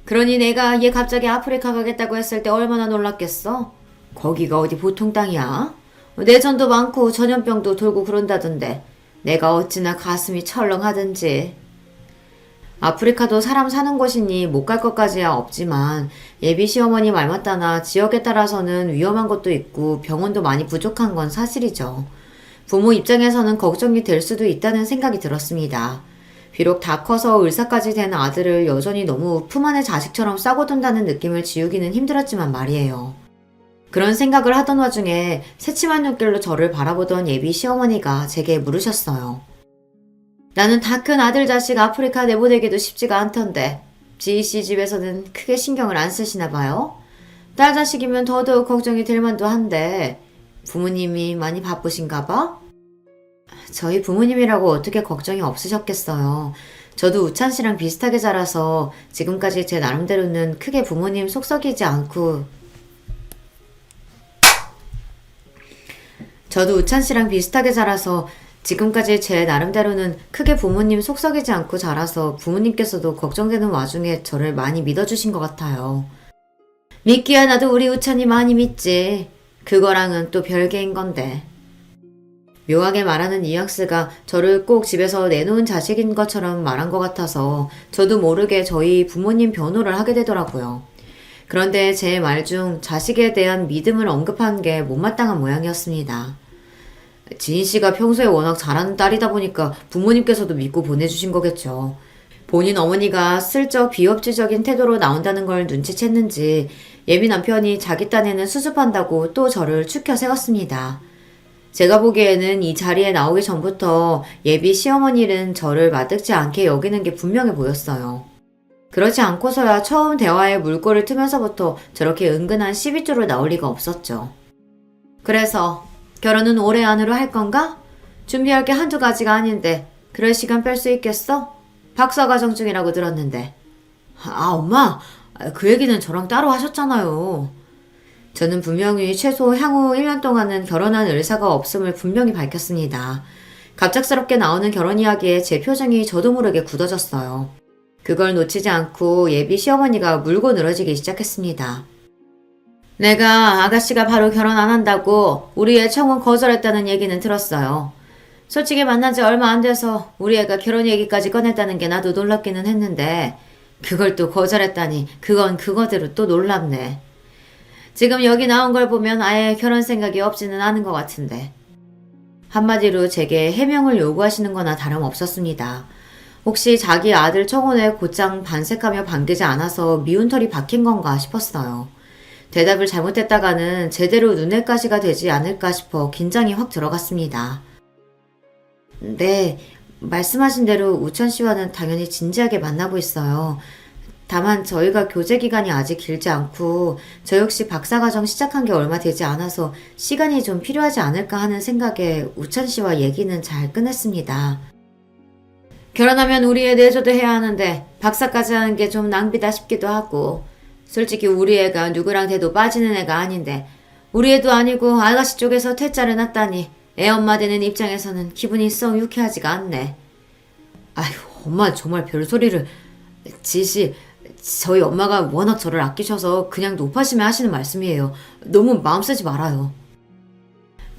그러니 내가 얘 갑자기 아프리카 가겠다고 했을 때 얼마나 놀랐겠어? 거기가 어디 보통 땅이야? 내전도 많고 전염병도 돌고 그런다던데 내가 어찌나 가슴이 철렁하든지. 아프리카도 사람 사는 곳이니 못 갈 것까지야 없지만 예비 시어머니 말 맞다나 지역에 따라서는 위험한 것도 있고 병원도 많이 부족한 건 사실이죠. 부모 입장에서는 걱정이 될 수도 있다는 생각이 들었습니다. 비록 다 커서 의사까지 된 아들을 여전히 너무 품 안의 자식처럼 싸고 둔다는 느낌을 지우기는 힘들었지만 말이에요. 그런 생각을 하던 와중에 새침한 눈길로 저를 바라보던 예비 시어머니가 제게 물으셨어요. 나는 다 큰 아들 자식 아프리카 내보내기도 쉽지가 않던데 지희 씨 집에서는 크게 신경을 안 쓰시나 봐요? 딸 자식이면 더더욱 걱정이 될 만도 한데 부모님이 많이 바쁘신가 봐? 저희 부모님이라고 어떻게 걱정이 없으셨겠어요. 저도 우찬 씨랑 비슷하게 자라서 지금까지 제 나름대로는 크게 부모님 속썩이지 않고 자라서 부모님께서도 걱정되는 와중에 저를 많이 믿어주신 것 같아요. 믿기야 나도 우리 우찬이 많이 믿지. 그거랑은 또 별개인 건데. 묘하게 말하는 뉘앙스가 저를 꼭 집에서 내놓은 자식인 것처럼 말한 것 같아서 저도 모르게 저희 부모님 변호를 하게 되더라고요. 그런데 제 말 중 자식에 대한 믿음을 언급한 게 못마땅한 모양이었습니다. 지인 씨가 평소에 워낙 잘하는 딸이다 보니까 부모님께서도 믿고 보내주신 거겠죠. 본인 어머니가 슬쩍 비협조적인 태도로 나온다는 걸 눈치챘는지 예비 남편이 자기 딴에는 수습한다고 또 저를 추켜 세웠습니다. 제가 보기에는 이 자리에 나오기 전부터 예비 시어머니는 저를 마뜩지 않게 여기는 게 분명해 보였어요. 그렇지 않고서야 처음 대화에 물꼬를 트면서부터 저렇게 은근한 시비조로 나올 리가 없었죠. 그래서 결혼은 올해 안으로 할 건가? 준비할 게 한두 가지가 아닌데 그럴 시간 뺄 수 있겠어? 박사과정 중이라고 들었는데. 엄마, 그 얘기는 저랑 따로 하셨잖아요. 저는 분명히 최소 향후 1년 동안은 결혼할 의사가 없음을 분명히 밝혔습니다. 갑작스럽게 나오는 결혼 이야기에 제 표정이 저도 모르게 굳어졌어요. 그걸 놓치지 않고 예비 시어머니가 물고 늘어지기 시작했습니다. 내가 아가씨가 바로 결혼 안 한다고 우리 애 청혼 거절했다는 얘기는 들었어요. 솔직히 만난 지 얼마 안 돼서 우리 애가 결혼 얘기까지 꺼냈다는 게 나도 놀랍기는 했는데 그걸 또 거절했다니 그건 그거대로 또 놀랍네. 지금 여기 나온 걸 보면 아예 결혼 생각이 없지는 않은 것 같은데. 한마디로 제게 해명을 요구하시는 거나 다름없었습니다. 혹시 자기 아들 청혼에 곧장 반색하며 반기지 않아서 미운 털이 박힌 건가 싶었어요. 대답을 잘못했다가는 제대로 눈엣가시가 되지 않을까 싶어 긴장이 확 들어갔습니다. 네, 말씀하신 대로 우천 씨와는 당연히 진지하게 만나고 있어요. 다만 저희가 교제 기간이 아직 길지 않고 저 역시 박사과정 시작한 게 얼마 되지 않아서 시간이 좀 필요하지 않을까 하는 생각에 우천 씨와 얘기는 잘 끝냈습니다. 결혼하면 우리 애 내조도 해야 하는데 박사까지 하는 게 좀 낭비다 싶기도 하고 솔직히 우리 애가 누구랑 돼도 빠지는 애가 아닌데 우리 애도 아니고 아가씨 쪽에서 퇴짜를 놨다니 애 엄마 되는 입장에서는 기분이 썩 유쾌하지가 않네. 아휴, 엄마 정말 별소리를. 지씨, 저희 엄마가 워낙 저를 아끼셔서 그냥 높아심에 하시는 말씀이에요. 너무 마음 쓰지 말아요.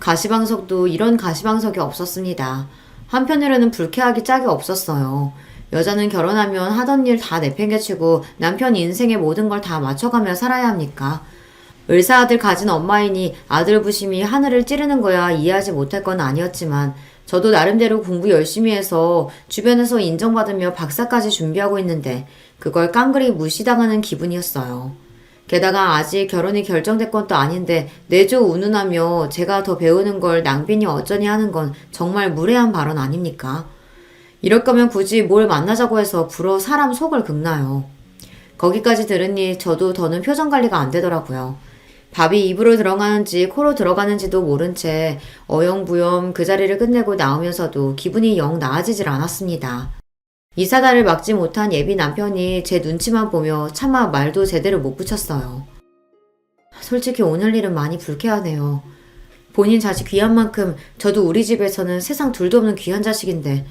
가시방석도 이런 가시방석이 없었습니다. 한편으로는 불쾌하기 짝이 없었어요. 여자는 결혼하면 하던 일 다 내팽개치고 남편 인생의 모든 걸 다 맞춰가며 살아야 합니까? 을사 아들 가진 엄마이니 아들 부심이 하늘을 찌르는 거야 이해하지 못할 건 아니었지만 저도 나름대로 공부 열심히 해서 주변에서 인정받으며 박사까지 준비하고 있는데 그걸 깡그리 무시당하는 기분이었어요. 게다가 아직 결혼이 결정된 것도 아닌데 내조 운운하며 제가 더 배우는 걸 낭비니 어쩌니 하는 건 정말 무례한 발언 아닙니까? 이럴 거면 굳이 뭘 만나자고 해서 불어 사람 속을 긁나요. 거기까지 들으니 저도 더는 표정 관리가 안 되더라고요. 밥이 입으로 들어가는지 코로 들어가는지도 모른 채 어영부영 그 자리를 끝내고 나오면서도 기분이 영 나아지질 않았습니다. 이 사달을 막지 못한 예비 남편이 제 눈치만 보며 차마 말도 제대로 못 붙였어요. 솔직히 오늘 일은 많이 불쾌하네요. 본인 자식 귀한 만큼 저도 우리 집에서는 세상 둘도 없는 귀한 자식인데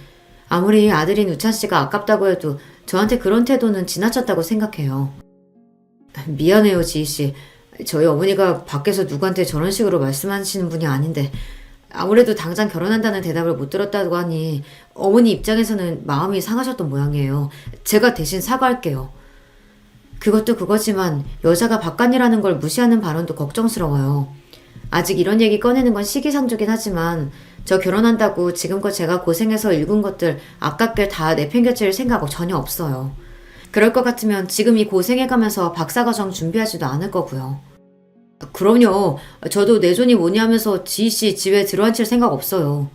아무리 아들인 우찬씨가 아깝다고 해도 저한테 그런 태도는 지나쳤다고 생각해요. 미안해요, 지희씨. 저희 어머니가 밖에서 누구한테 저런 식으로 말씀하시는 분이 아닌데 아무래도 당장 결혼한다는 대답을 못 들었다고 하니 어머니 입장에서는 마음이 상하셨던 모양이에요. 제가 대신 사과할게요. 그것도 그거지만 여자가 바깥이라는 걸 무시하는 발언도 걱정스러워요. 아직 이런 얘기 꺼내는 건 시기상조긴 하지만 저 결혼한다고 지금껏 제가 고생해서 읽은 것들 아깝게 다 내팽개칠 생각 전혀 없어요. 그럴 것 같으면 지금 이 고생해가면서 박사과정 준비하지도 않을 거고요. 그럼요. 저도 내존이 뭐니 하면서 지희씨 집에 들어앉힐 생각 없어요.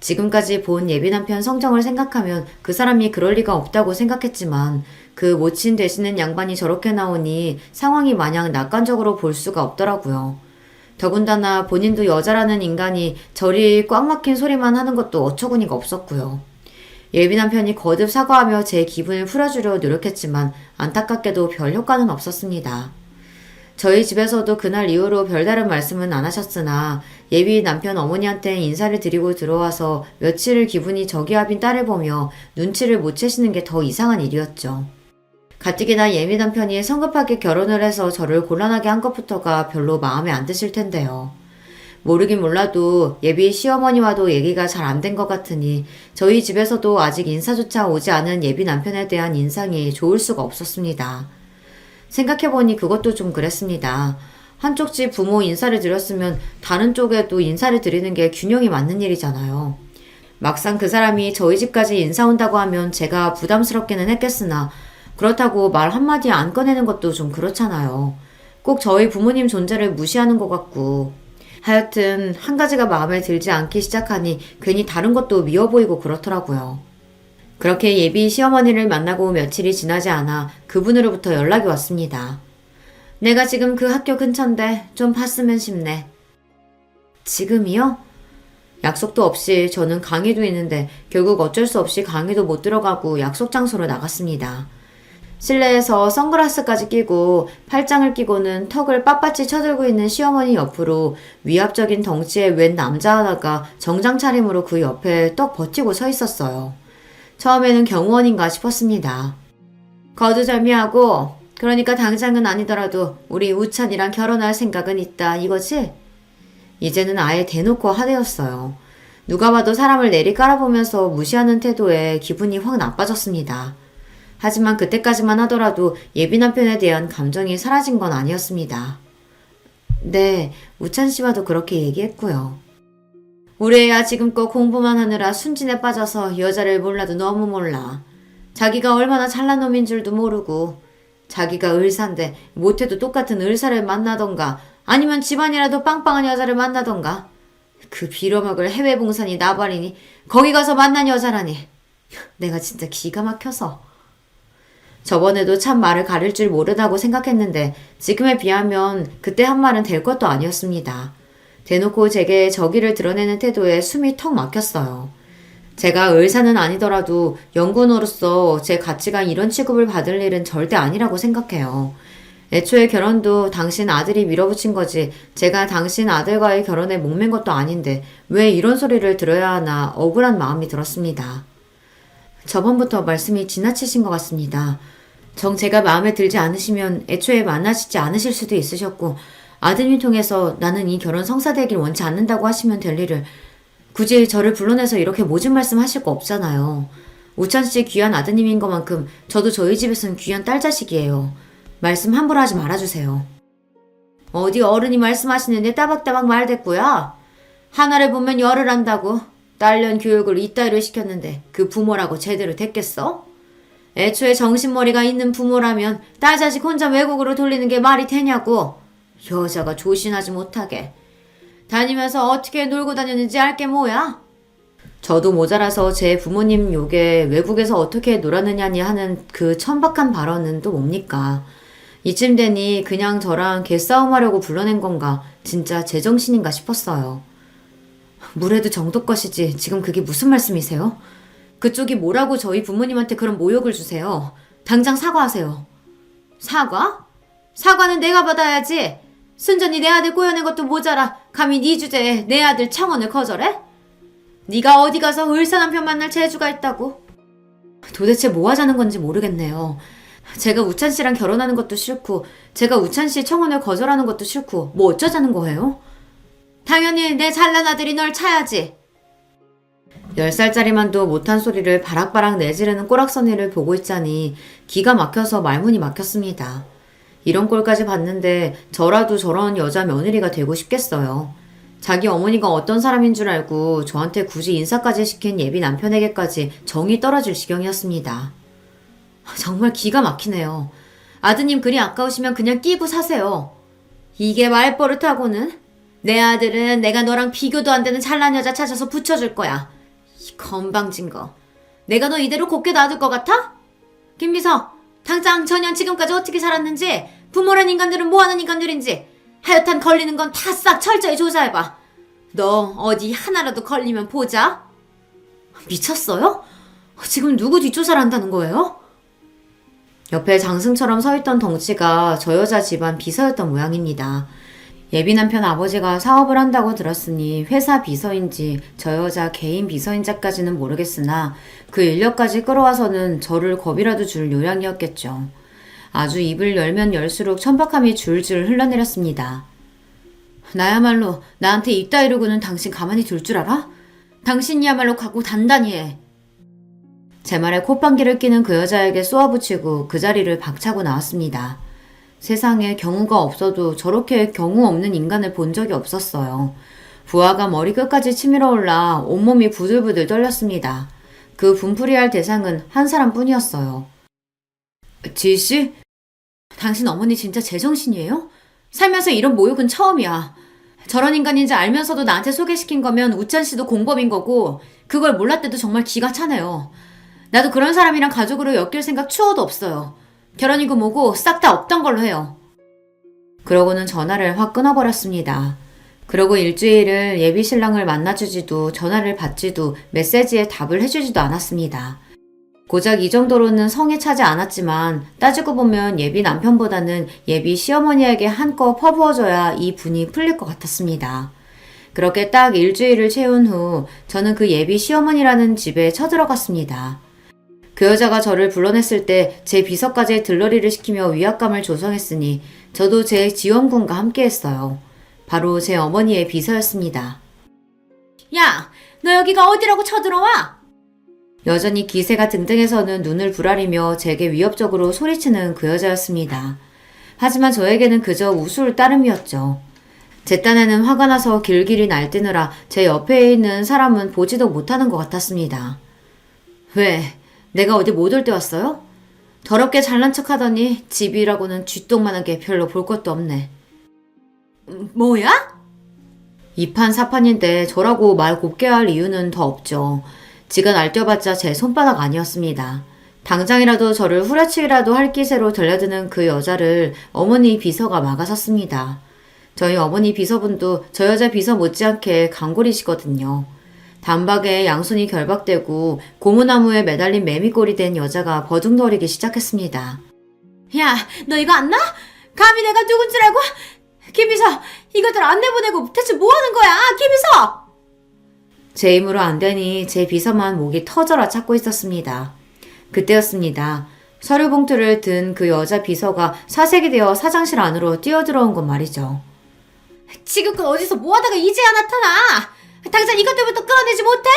지금까지 본 예비 남편 성정을 생각하면 그 사람이 그럴 리가 없다고 생각했지만 그 모친 되시는 양반이 저렇게 나오니 상황이 마냥 낙관적으로 볼 수가 없더라고요. 더군다나 본인도 여자라는 인간이 저리 꽉 막힌 소리만 하는 것도 어처구니가 없었고요. 예비 남편이 거듭 사과하며 제 기분을 풀어주려 노력했지만 안타깝게도 별 효과는 없었습니다. 저희 집에서도 그날 이후로 별다른 말씀은 안 하셨으나 예비 남편 어머니한테 인사를 드리고 들어와서 며칠을 기분이 저기압인 딸을 보며 눈치를 못 채시는 게 더 이상한 일이었죠. 가뜩이나 예비 남편이 성급하게 결혼을 해서 저를 곤란하게 한 것부터가 별로 마음에 안 드실 텐데요. 모르긴 몰라도 예비 시어머니와도 얘기가 잘 안 된 것 같으니 저희 집에서도 아직 인사조차 오지 않은 예비 남편에 대한 인상이 좋을 수가 없었습니다. 생각해보니 그것도 좀 그랬습니다. 한쪽 집 부모 인사를 드렸으면 다른 쪽에도 인사를 드리는 게 균형이 맞는 일이잖아요. 막상 그 사람이 저희 집까지 인사 온다고 하면 제가 부담스럽기는 했겠으나 그렇다고 말 한마디 안 꺼내는 것도 좀 그렇잖아요. 꼭 저희 부모님 존재를 무시하는 것 같고. 하여튼 한 가지가 마음에 들지 않기 시작하니 괜히 다른 것도 미워 보이고 그렇더라고요. 그렇게 예비 시어머니를 만나고 며칠이 지나지 않아 그분으로부터 연락이 왔습니다. 내가 지금 그 학교 근처인데 좀 봤으면 싶네. 지금이요? 약속도 없이 저는 강의도 있는데 결국 어쩔 수 없이 강의도 못 들어가고 약속 장소로 나갔습니다. 실내에서 선글라스까지 끼고 팔짱을 끼고는 턱을 빳빳이 쳐들고 있는 시어머니 옆으로 위압적인 덩치의 웬 남자 하나가 정장 차림으로 그 옆에 떡 버티고 서 있었어요. 처음에는 경호원인가 싶었습니다. 거두절미하고 그러니까 당장은 아니더라도 우리 우찬이랑 결혼할 생각은 있다 이거지? 이제는 아예 대놓고 하대였어요. 누가 봐도 사람을 내리 깔아보면서 무시하는 태도에 기분이 확 나빠졌습니다. 하지만 그때까지만 하더라도 예비 남편에 대한 감정이 사라진 건 아니었습니다. 네, 우찬 씨와도 그렇게 얘기했고요. 우리 애야 지금껏 공부만 하느라 순진에 빠져서 여자를 몰라도 너무 몰라. 자기가 얼마나 잘난 놈인 줄도 모르고 자기가 의사인데 못해도 똑같은 의사를 만나던가 아니면 집안이라도 빵빵한 여자를 만나던가 그 빌어먹을 해외 봉산이 나발이니 거기 가서 만난 여자라니 내가 진짜 기가 막혀서 저번에도 참 말을 가릴 줄 모르다고 생각했는데 지금에 비하면 그때 한 말은 될 것도 아니었습니다. 대놓고 제게 저기를 드러내는 태도에 숨이 턱 막혔어요. 제가 의사는 아니더라도 연구원으로서 제 가치가 이런 취급을 받을 일은 절대 아니라고 생각해요. 애초에 결혼도 당신 아들이 밀어붙인 거지 제가 당신 아들과의 결혼에 목맨 것도 아닌데 왜 이런 소리를 들어야 하나 억울한 마음이 들었습니다. 저번부터 말씀이 지나치신 것 같습니다. 정 제가 마음에 들지 않으시면 애초에 만나시지 않으실 수도 있으셨고 아드님 통해서 나는 이 결혼 성사되길 원치 않는다고 하시면 될 일을 굳이 저를 불러내서 이렇게 모진 말씀 하실 거 없잖아요. 우찬 씨 귀한 아드님인 것만큼 저도 저희 집에서는 귀한 딸 자식이에요. 말씀 함부로 하지 말아주세요. 어디 어른이 말씀하시는데 따박따박 말댔고요. 하나를 보면 열을 한다고 딸년 교육을 이따위로 시켰는데 그 부모라고 제대로 됐겠어? 애초에 정신머리가 있는 부모라면 딸 자식 혼자 외국으로 돌리는 게 말이 되냐고. 여자가 조신하지 못하게. 다니면서 어떻게 놀고 다녔는지 알게 뭐야? 저도 모자라서 제 부모님 욕에 외국에서 어떻게 놀았느냐니 하는 그 천박한 발언은 또 뭡니까? 이쯤 되니 그냥 저랑 개싸움하려고 불러낸 건가 진짜 제정신인가 싶었어요. 물에도 정도껏이지 지금 그게 무슨 말씀이세요? 그쪽이 뭐라고 저희 부모님한테 그런 모욕을 주세요. 당장 사과하세요. 사과? 사과는 내가 받아야지. 순전히 내 아들 꼬여낸 것도 모자라 감히 네 주제에 내 아들 청혼을 거절해? 네가 어디 가서 을사 남편 만날 재주가 있다고? 도대체 뭐 하자는 건지 모르겠네요. 제가 우찬 씨랑 결혼하는 것도 싫고 제가 우찬 씨 청혼을 거절하는 것도 싫고 뭐 어쩌자는 거예요? 당연히 내 잘난 아들이 널 차야지. 10살짜리만도 못한 소리를 바락바락 내지르는 꼬락서니를 보고 있자니 기가 막혀서 말문이 막혔습니다. 이런 꼴까지 봤는데 저라도 저런 여자 며느리가 되고 싶겠어요. 자기 어머니가 어떤 사람인 줄 알고 저한테 굳이 인사까지 시킨 예비 남편에게까지 정이 떨어질 지경이었습니다. 정말 기가 막히네요. 아드님 그리 아까우시면 그냥 끼고 사세요. 이게 말버릇하고는 내 아들은 내가 너랑 비교도 안 되는 잘난 여자 찾아서 붙여줄 거야. 이 건방진 거. 내가 너 이대로 곱게 놔둘 것 같아? 김비서, 당장 전년 지금까지 어떻게 살았는지, 부모란 인간들은 뭐하는 인간들인지 하여튼 걸리는 건 다 싹 철저히 조사해봐. 너 어디 하나라도 걸리면 보자. 미쳤어요? 지금 누구 뒷조사를 한다는 거예요? 옆에 장승처럼 서있던 덩치가 저 여자 집안 비서였던 모양입니다. 예비 남편 아버지가 사업을 한다고 들었으니 회사 비서인지 저 여자 개인 비서인지까지는 모르겠으나 그 인력까지 끌어와서는 저를 겁이라도 줄 요량이었겠죠. 아주 입을 열면 열수록 천박함이 줄줄 흘러내렸습니다. 나야말로 나한테 이따 이러고는 당신 가만히 둘 줄 알아? 당신이야말로 각오 단단히 해. 제 말에 콧방귀를 끼는 그 여자에게 쏘아붙이고 그 자리를 박차고 나왔습니다. 세상에 경우가 없어도 저렇게 경우 없는 인간을 본 적이 없었어요. 부하가 머리 끝까지 치밀어 올라 온몸이 부들부들 떨렸습니다. 그 분풀이할 대상은 한 사람뿐이었어요. 지희씨? 당신 어머니 진짜 제정신이에요? 살면서 이런 모욕은 처음이야. 저런 인간인지 알면서도 나한테 소개시킨 거면 우찬씨도 공범인 거고 그걸 몰랐대도 정말 기가 차네요. 나도 그런 사람이랑 가족으로 엮일 생각 추워도 없어요. 결혼이고 뭐고 싹 다 없던 걸로 해요. 그러고는 전화를 확 끊어버렸습니다. 그러고 일주일을 예비 신랑을 만나주지도 전화를 받지도 메시지에 답을 해주지도 않았습니다. 고작 이 정도로는 성에 차지 않았지만 따지고 보면 예비 남편보다는 예비 시어머니에게 한껏 퍼부어줘야 이 분이 풀릴 것 같았습니다. 그렇게 딱 일주일을 채운 후 저는 그 예비 시어머니라는 집에 쳐들어갔습니다. 그 여자가 저를 불러냈을 때 제 비서까지 들러리를 시키며 위압감을 조성했으니 저도 제 지원군과 함께했어요. 바로 제 어머니의 비서였습니다. 야, 너 여기가 어디라고 쳐들어와? 여전히 기세가 등등해서는 눈을 부라리며 제게 위협적으로 소리치는 그 여자였습니다. 하지만 저에게는 그저 우스울 따름이었죠. 제 딴에는 화가 나서 길길이 날뛰느라 제 옆에 있는 사람은 보지도 못하는 것 같았습니다. 왜? 내가 어디 못 올 때 왔어요? 더럽게 잘난 척하더니 집이라고는 쥐똥만하게 별로 볼 것도 없네. 뭐야? 이판사판인데 저라고 말 곱게 할 이유는 더 없죠. 지가 날뛰어봤자 제 손바닥 아니었습니다. 당장이라도 저를 후려치기라도 할 기세로 들려드는 그 여자를 어머니 비서가 막아섰습니다. 저희 어머니 비서분도 저 여자 비서 못지않게 강골이시거든요. 단박에 양손이 결박되고 고무나무에 매달린 매미꼴이 된 여자가 버둥거리기 시작했습니다. 야, 너 이거 안 나? 감히 내가 누군 줄 알고? 김비서, 이것들 안 내보내고 대체 뭐 하는 거야, 김비서! 제 힘으로 안 되니 제 비서만 목이 터져라 찾고 있었습니다. 그때였습니다. 서류 봉투를 든 그 여자 비서가 사색이 되어 사장실 안으로 뛰어들어온 건 말이죠. 지금껏 어디서 뭐 하다가 이제야 나타나! 당장 이것들부터 끌어내지 못해?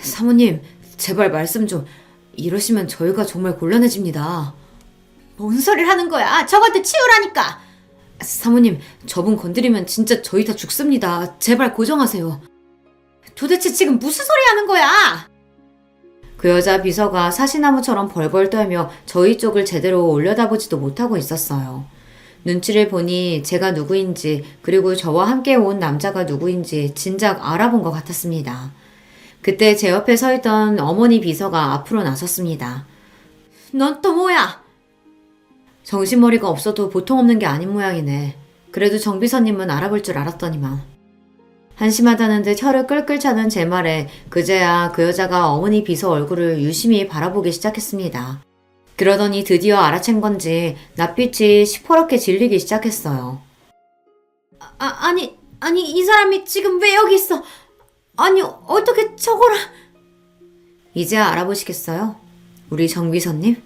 사모님, 제발 말씀 좀. 이러시면 저희가 정말 곤란해집니다. 뭔 소리를 하는 거야? 저것들 치우라니까! 사모님, 저분 건드리면 진짜 저희 다 죽습니다. 제발 고정하세요. 도대체 지금 무슨 소리 하는 거야? 그 여자 비서가 사시나무처럼 벌벌 떨며 저희 쪽을 제대로 올려다보지도 못하고 있었어요. 눈치를 보니 제가 누구인지 그리고 저와 함께 온 남자가 누구인지 진작 알아본 것 같았습니다. 그때 제 옆에 서 있던 어머니 비서가 앞으로 나섰습니다. 넌 또 뭐야? 정신머리가 없어도 보통 없는 게 아닌 모양이네. 그래도 정 비서님은 알아볼 줄 알았더니만. 한심하다는 듯 혀를 끌끌 차는 제 말에 그제야 그 여자가 어머니 비서 얼굴을 유심히 바라보기 시작했습니다. 그러더니 드디어 알아챈 건지 낯빛이 시퍼렇게 질리기 시작했어요. 아니 이 사람이 지금 왜 여기 있어? 아니 어떻게 저거라? 이제야 알아보시겠어요? 우리 정 비서님?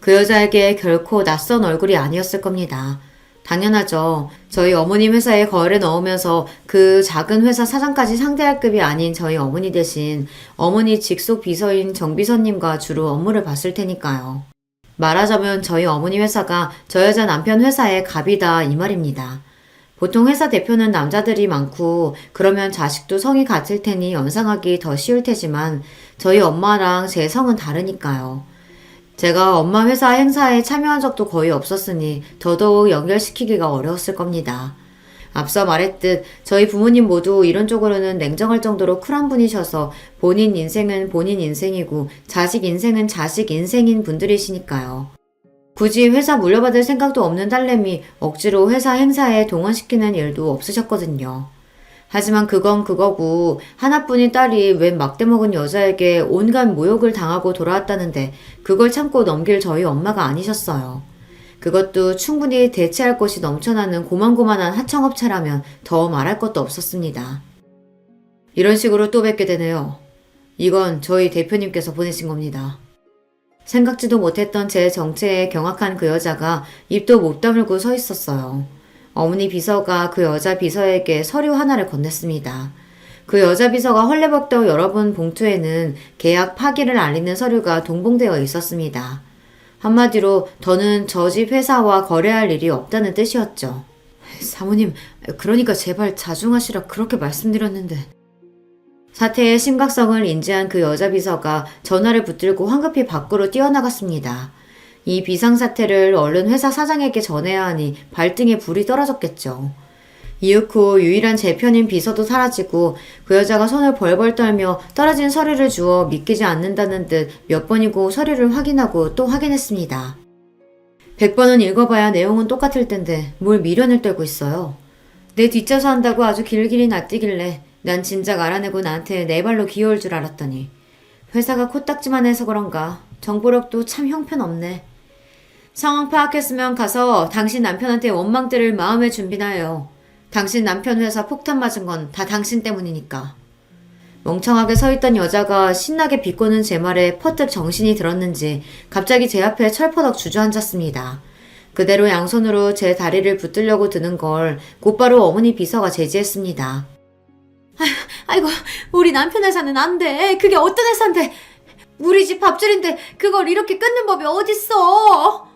그 여자에게 결코 낯선 얼굴이 아니었을 겁니다. 당연하죠. 저희 어머님 회사에 거래를 넣으면서 그 작은 회사 사장까지 상대할 급이 아닌 저희 어머니 대신 어머니 직속 비서인 정 비서님과 주로 업무를 봤을 테니까요. 말하자면 저희 어머니 회사가 저 여자 남편 회사의 갑이다 이 말입니다. 보통 회사 대표는 남자들이 많고 그러면 자식도 성이 같을 테니 연상하기 더 쉬울 테지만 저희 엄마랑 제 성은 다르니까요. 제가 엄마 회사 행사에 참여한 적도 거의 없었으니 더더욱 연결시키기가 어려웠을 겁니다. 앞서 말했듯 저희 부모님 모두 이런 쪽으로는 냉정할 정도로 쿨한 분이셔서 본인 인생은 본인 인생이고 자식 인생은 자식 인생인 분들이시니까요. 굳이 회사 물려받을 생각도 없는 딸내미 억지로 회사 행사에 동원시키는 일도 없으셨거든요. 하지만 그건 그거고 하나뿐인 딸이 웬 막대먹은 여자에게 온갖 모욕을 당하고 돌아왔다는데 그걸 참고 넘길 저희 엄마가 아니셨어요. 그것도 충분히 대체할 곳이 넘쳐나는 고만고만한 하청업체라면 더 말할 것도 없었습니다. 이런 식으로 또 뵙게 되네요. 이건 저희 대표님께서 보내신 겁니다. 생각지도 못했던 제 정체에 경악한 그 여자가 입도 못 다물고 서 있었어요. 어머니 비서가 그 여자 비서에게 서류 하나를 건넸습니다. 그 여자 비서가 헐레벌떡 열어본 봉투에는 계약 파기를 알리는 서류가 동봉되어 있었습니다. 한마디로 더는 저 집 회사와 거래할 일이 없다는 뜻이었죠. 사모님, 그러니까 제발 자중하시라 그렇게 말씀드렸는데. 사태의 심각성을 인지한 그 여자 비서가 전화를 붙들고 황급히 밖으로 뛰어나갔습니다. 이 비상사태를 얼른 회사 사장에게 전해야 하니 발등에 불이 떨어졌겠죠. 이윽 후 유일한 제 편인 비서도 사라지고 그 여자가 손을 벌벌 떨며 떨어진 서류를 주어 믿기지 않는다는 듯 몇 번이고 서류를 확인하고 또 확인했습니다. 100번은 읽어봐야 내용은 똑같을 텐데 뭘 미련을 떨고 있어요. 내 뒷좌서 한다고 아주 길길이 놔뛰길래 난 진작 알아내고 나한테 내 발로 기어올 줄 알았더니 회사가 코딱지만 해서 그런가 정보력도 참 형편없네. 상황 파악했으면 가서 당신 남편한테 원망들을 마음의 준비나 해요. 당신 남편 회사 폭탄 맞은 건 다 당신 때문이니까. 멍청하게 서있던 여자가 신나게 비꼬는 제 말에 퍼뜩 정신이 들었는지 갑자기 제 앞에 철퍼덕 주저앉았습니다. 그대로 양손으로 제 다리를 붙들려고 드는 걸 곧바로 어머니 비서가 제지했습니다. 아이고, 우리 남편 회사는 안 돼. 그게 어떤 회사인데. 우리 집 밥줄인데 그걸 이렇게 끊는 법이 어딨어.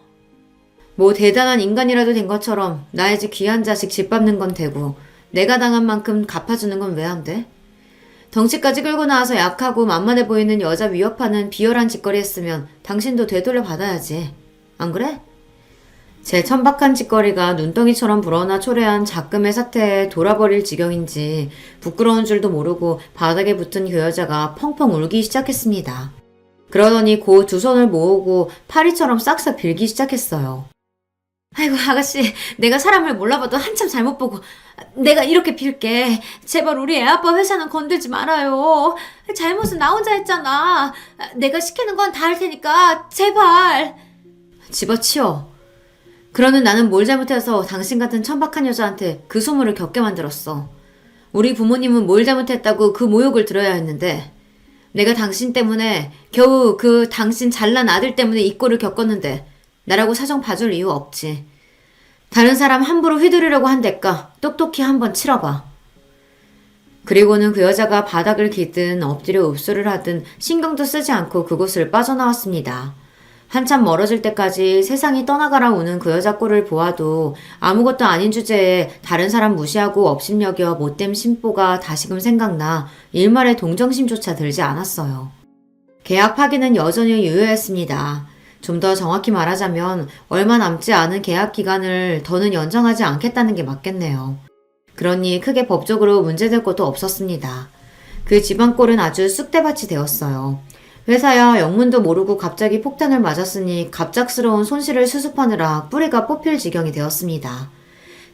뭐 대단한 인간이라도 된 것처럼 나의 집 귀한 자식 집 밟는 건 되고 내가 당한 만큼 갚아주는 건 왜 안 돼? 덩치까지 끌고 나와서 약하고 만만해 보이는 여자 위협하는 비열한 짓거리 했으면 당신도 되돌려 받아야지. 안 그래? 제 천박한 짓거리가 눈덩이처럼 불어나 초래한 작금의 사태에 돌아버릴 지경인지 부끄러운 줄도 모르고 바닥에 붙은 그 여자가 펑펑 울기 시작했습니다. 그러더니 곧 두 손을 모으고 파리처럼 싹싹 빌기 시작했어요. 아이고 아가씨, 내가 사람을 몰라봐도 한참 잘못 보고 내가 이렇게 빌게. 제발 우리 애아빠 회사는 건들지 말아요. 잘못은 나 혼자 했잖아. 내가 시키는 건 다 할 테니까 제발. 집어치워. 그러는 나는 뭘 잘못해서 당신 같은 천박한 여자한테 그 소문을 겪게 만들었어. 우리 부모님은 뭘 잘못했다고 그 모욕을 들어야 했는데 내가 당신 때문에 겨우 그 당신 잘난 아들 때문에 이 꼴을 겪었는데 나라고 사정 봐줄 이유 없지. 다른 사람 함부로 휘두르려고 한댔까 똑똑히 한번 치러봐. 그리고는 그 여자가 바닥을 기든 엎드려 읍소를 하든 신경도 쓰지 않고 그곳을 빠져나왔습니다. 한참 멀어질 때까지 세상이 떠나가라 우는 그 여자 꼴을 보아도 아무것도 아닌 주제에 다른 사람 무시하고 업신여겨 못됨 심보가 다시금 생각나 일말의 동정심조차 들지 않았어요. 계약 파기는 여전히 유효했습니다. 좀 더 정확히 말하자면 얼마 남지 않은 계약 기간을 더는 연장하지 않겠다는 게 맞겠네요. 그러니 크게 법적으로 문제될 것도 없었습니다. 그 집안 꼴은 아주 쑥대밭이 되었어요. 회사야 영문도 모르고 갑자기 폭탄을 맞았으니 갑작스러운 손실을 수습하느라 뿌리가 뽑힐 지경이 되었습니다.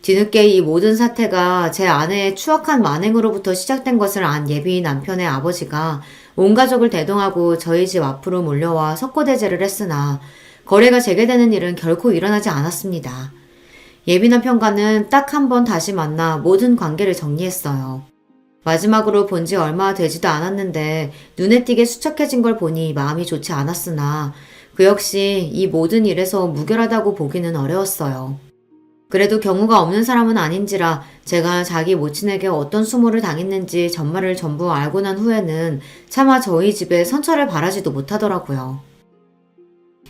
뒤늦게 이 모든 사태가 제 아내의 추악한 만행으로부터 시작된 것을 안 예비 남편의 아버지가 온 가족을 대동하고 저희 집 앞으로 몰려와 석고대죄를 했으나 거래가 재개되는 일은 결코 일어나지 않았습니다. 예비 남편과는 딱 한 번 다시 만나 모든 관계를 정리했어요. 마지막으로 본 지 얼마 되지도 않았는데 눈에 띄게 수척해진 걸 보니 마음이 좋지 않았으나 그 역시 이 모든 일에서 무결하다고 보기는 어려웠어요. 그래도 경우가 없는 사람은 아닌지라 제가 자기 모친에게 어떤 수모를 당했는지 전말을 전부 알고 난 후에는 차마 저희 집에 선처를 바라지도 못하더라고요.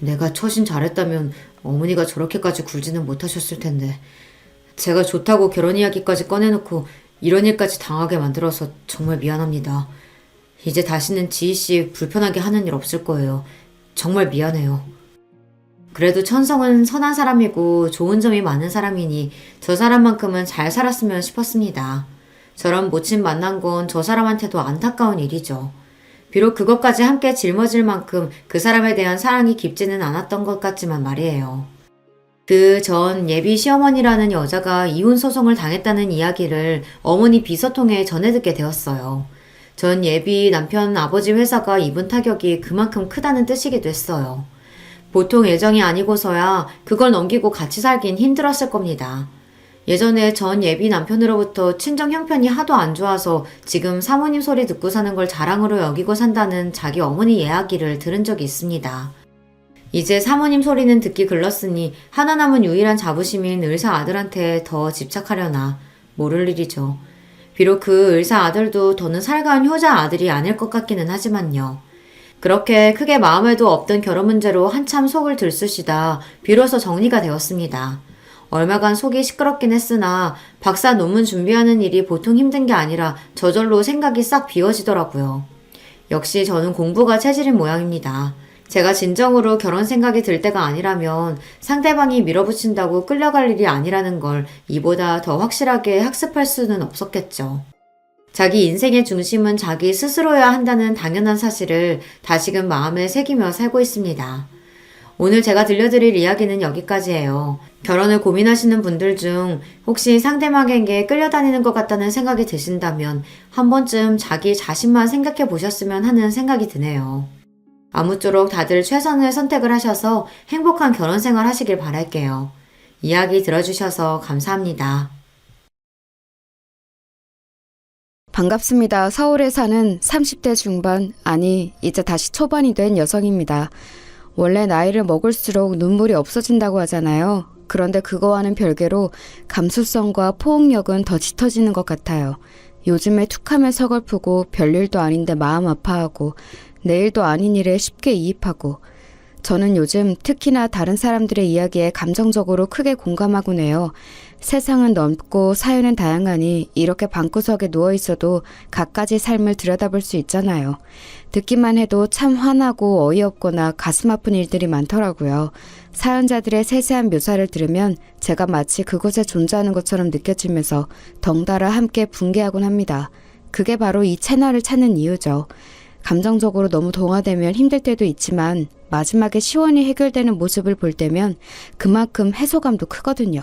내가 처신 잘했다면 어머니가 저렇게까지 굴지는 못하셨을 텐데 제가 좋다고 결혼 이야기까지 꺼내놓고 이런 일까지 당하게 만들어서 정말 미안합니다. 이제 다시는 지희씨 불편하게 하는 일 없을 거예요. 정말 미안해요. 그래도 천성은 선한 사람이고 좋은 점이 많은 사람이니 저 사람만큼은 잘 살았으면 싶었습니다. 저런 모친 만난 건 저 사람한테도 안타까운 일이죠. 비록 그것까지 함께 짊어질 만큼 그 사람에 대한 사랑이 깊지는 않았던 것 같지만 말이에요. 그 전 예비 시어머니라는 여자가 이혼 소송을 당했다는 이야기를 어머니 비서 통해 전해 듣게 되었어요. 전 예비 남편 아버지 회사가 입은 타격이 그만큼 크다는 뜻이기도 했어요. 보통 애정이 아니고서야 그걸 넘기고 같이 살긴 힘들었을 겁니다. 예전에 전 예비 남편으로부터 친정 형편이 하도 안 좋아서 지금 사모님 소리 듣고 사는 걸 자랑으로 여기고 산다는 자기 어머니 이야기를 들은 적이 있습니다. 이제 사모님 소리는 듣기 글렀으니 하나 남은 유일한 자부심인 의사 아들한테 더 집착하려나. 모를 일이죠. 비록 그 의사 아들도 더는 살가운 효자 아들이 아닐 것 같기는 하지만요. 그렇게 크게 마음에도 없던 결혼 문제로 한참 속을 들쑤시다 비로소 정리가 되었습니다. 얼마간 속이 시끄럽긴 했으나 박사 논문 준비하는 일이 보통 힘든 게 아니라 저절로 생각이 싹 비워지더라고요. 역시 저는 공부가 체질인 모양입니다. 제가 진정으로 결혼 생각이 들 때가 아니라면 상대방이 밀어붙인다고 끌려갈 일이 아니라는 걸 이보다 더 확실하게 학습할 수는 없었겠죠. 자기 인생의 중심은 자기 스스로여야 한다는 당연한 사실을 다시금 마음에 새기며 살고 있습니다. 오늘 제가 들려드릴 이야기는 여기까지예요. 결혼을 고민하시는 분들 중 혹시 상대방에게 끌려다니는 것 같다는 생각이 드신다면 한 번쯤 자기 자신만 생각해 보셨으면 하는 생각이 드네요. 아무쪼록 다들 최선의 선택을 하셔서 행복한 결혼 생활 하시길 바랄게요. 이야기 들어주셔서 감사합니다. 반갑습니다. 서울에 사는 30대 중반, 아니 이제 다시 초반이 된 여성입니다. 원래 나이를 먹을수록 눈물이 없어진다고 하잖아요. 그런데 그거와는 별개로 감수성과 포옹력은 더 짙어지는 것 같아요. 요즘에 툭하면 서글프고 별일도 아닌데 마음 아파하고 내일도 아닌 일에 쉽게 이입하고 저는 요즘 특히나 다른 사람들의 이야기에 감정적으로 크게 공감하곤 해요. 세상은 넓고 사연은 다양하니 이렇게 방구석에 누워있어도 갖가지 삶을 들여다볼 수 있잖아요. 듣기만 해도 참 화나고 어이없거나 가슴 아픈 일들이 많더라고요. 사연자들의 세세한 묘사를 들으면 제가 마치 그곳에 존재하는 것처럼 느껴지면서 덩달아 함께 붕괴하곤 합니다. 그게 바로 이 채널을 찾는 이유죠. 감정적으로 너무 동화되면 힘들 때도 있지만 마지막에 시원히 해결되는 모습을 볼 때면 그만큼 해소감도 크거든요.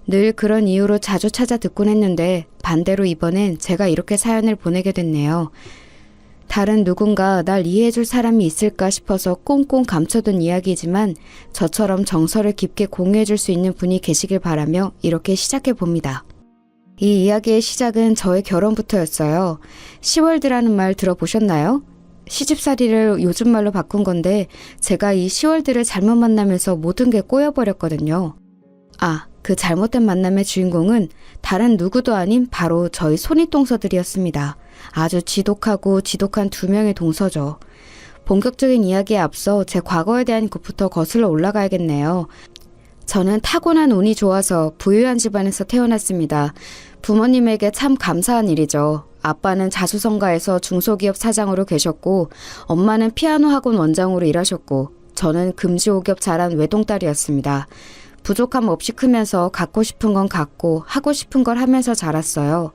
늘 그런 이유로 자주 찾아 듣곤 했는데 반대로 이번엔 제가 이렇게 사연을 보내게 됐네요. 다른 누군가 날 이해해줄 사람이 있을까 싶어서 꽁꽁 감춰둔 이야기지만 저처럼 정서를 깊게 공유해줄 수 있는 분이 계시길 바라며 이렇게 시작해봅니다. 이 이야기의 시작은 저의 결혼부터였어요. 시월드라는 말 들어보셨나요? 시집살이를 요즘 말로 바꾼 건데 제가 이 시월드를 잘못 만나면서 모든 게 꼬여버렸거든요. 그 잘못된 만남의 주인공은 다른 누구도 아닌 바로 저희 손윗동서들이었습니다. 아주 지독한 두 명의 동서죠. 본격적인 이야기에 앞서 제 과거에 대한 것부터 거슬러 올라가야겠네요. 저는 타고난 운이 좋아서 부유한 집안에서 태어났습니다. 부모님에게 참 감사한 일이죠. 아빠는 자수성가에서 중소기업 사장으로 계셨고 엄마는 피아노 학원 원장으로 일하셨고 저는 금지오겹 자란 외동딸이었습니다. 부족함 없이 크면서 갖고 싶은 건 갖고 하고 싶은 걸 하면서 자랐어요.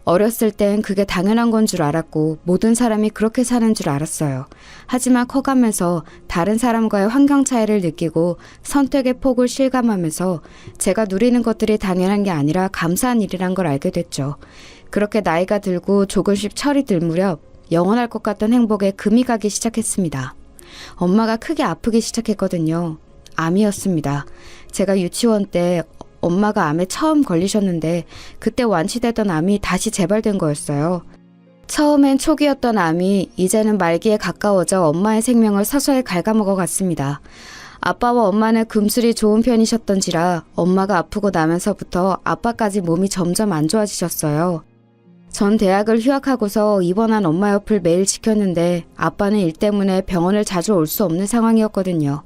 어렸을 땐 그게 당연한 건 줄 알았고 모든 사람이 그렇게 사는 줄 알았어요. 하지만 커가면서 다른 사람과의 환경 차이를 느끼고 선택의 폭을 실감하면서 제가 누리는 것들이 당연한 게 아니라 감사한 일이란 걸 알게 됐죠. 그렇게 나이가 들고 조금씩 철이 들 무렵 영원할 것 같던 행복에 금이 가기 시작했습니다. 엄마가 크게 아프기 시작했거든요. 암이었습니다. 제가 유치원 때 엄마가 암에 처음 걸리셨는데 그때 완치되던 암이 다시 재발된 거였어요. 처음엔 초기였던 암이 이제는 말기에 가까워져 엄마의 생명을 서서히 갉아먹어 갔습니다. 아빠와 엄마는 금술이 좋은 편이셨던지라 엄마가 아프고 나면서부터 아빠까지 몸이 점점 안 좋아지셨어요. 전 대학을 휴학하고서 입원한 엄마 옆을 매일 지켰는데 아빠는 일 때문에 병원을 자주 올 수 없는 상황이었거든요.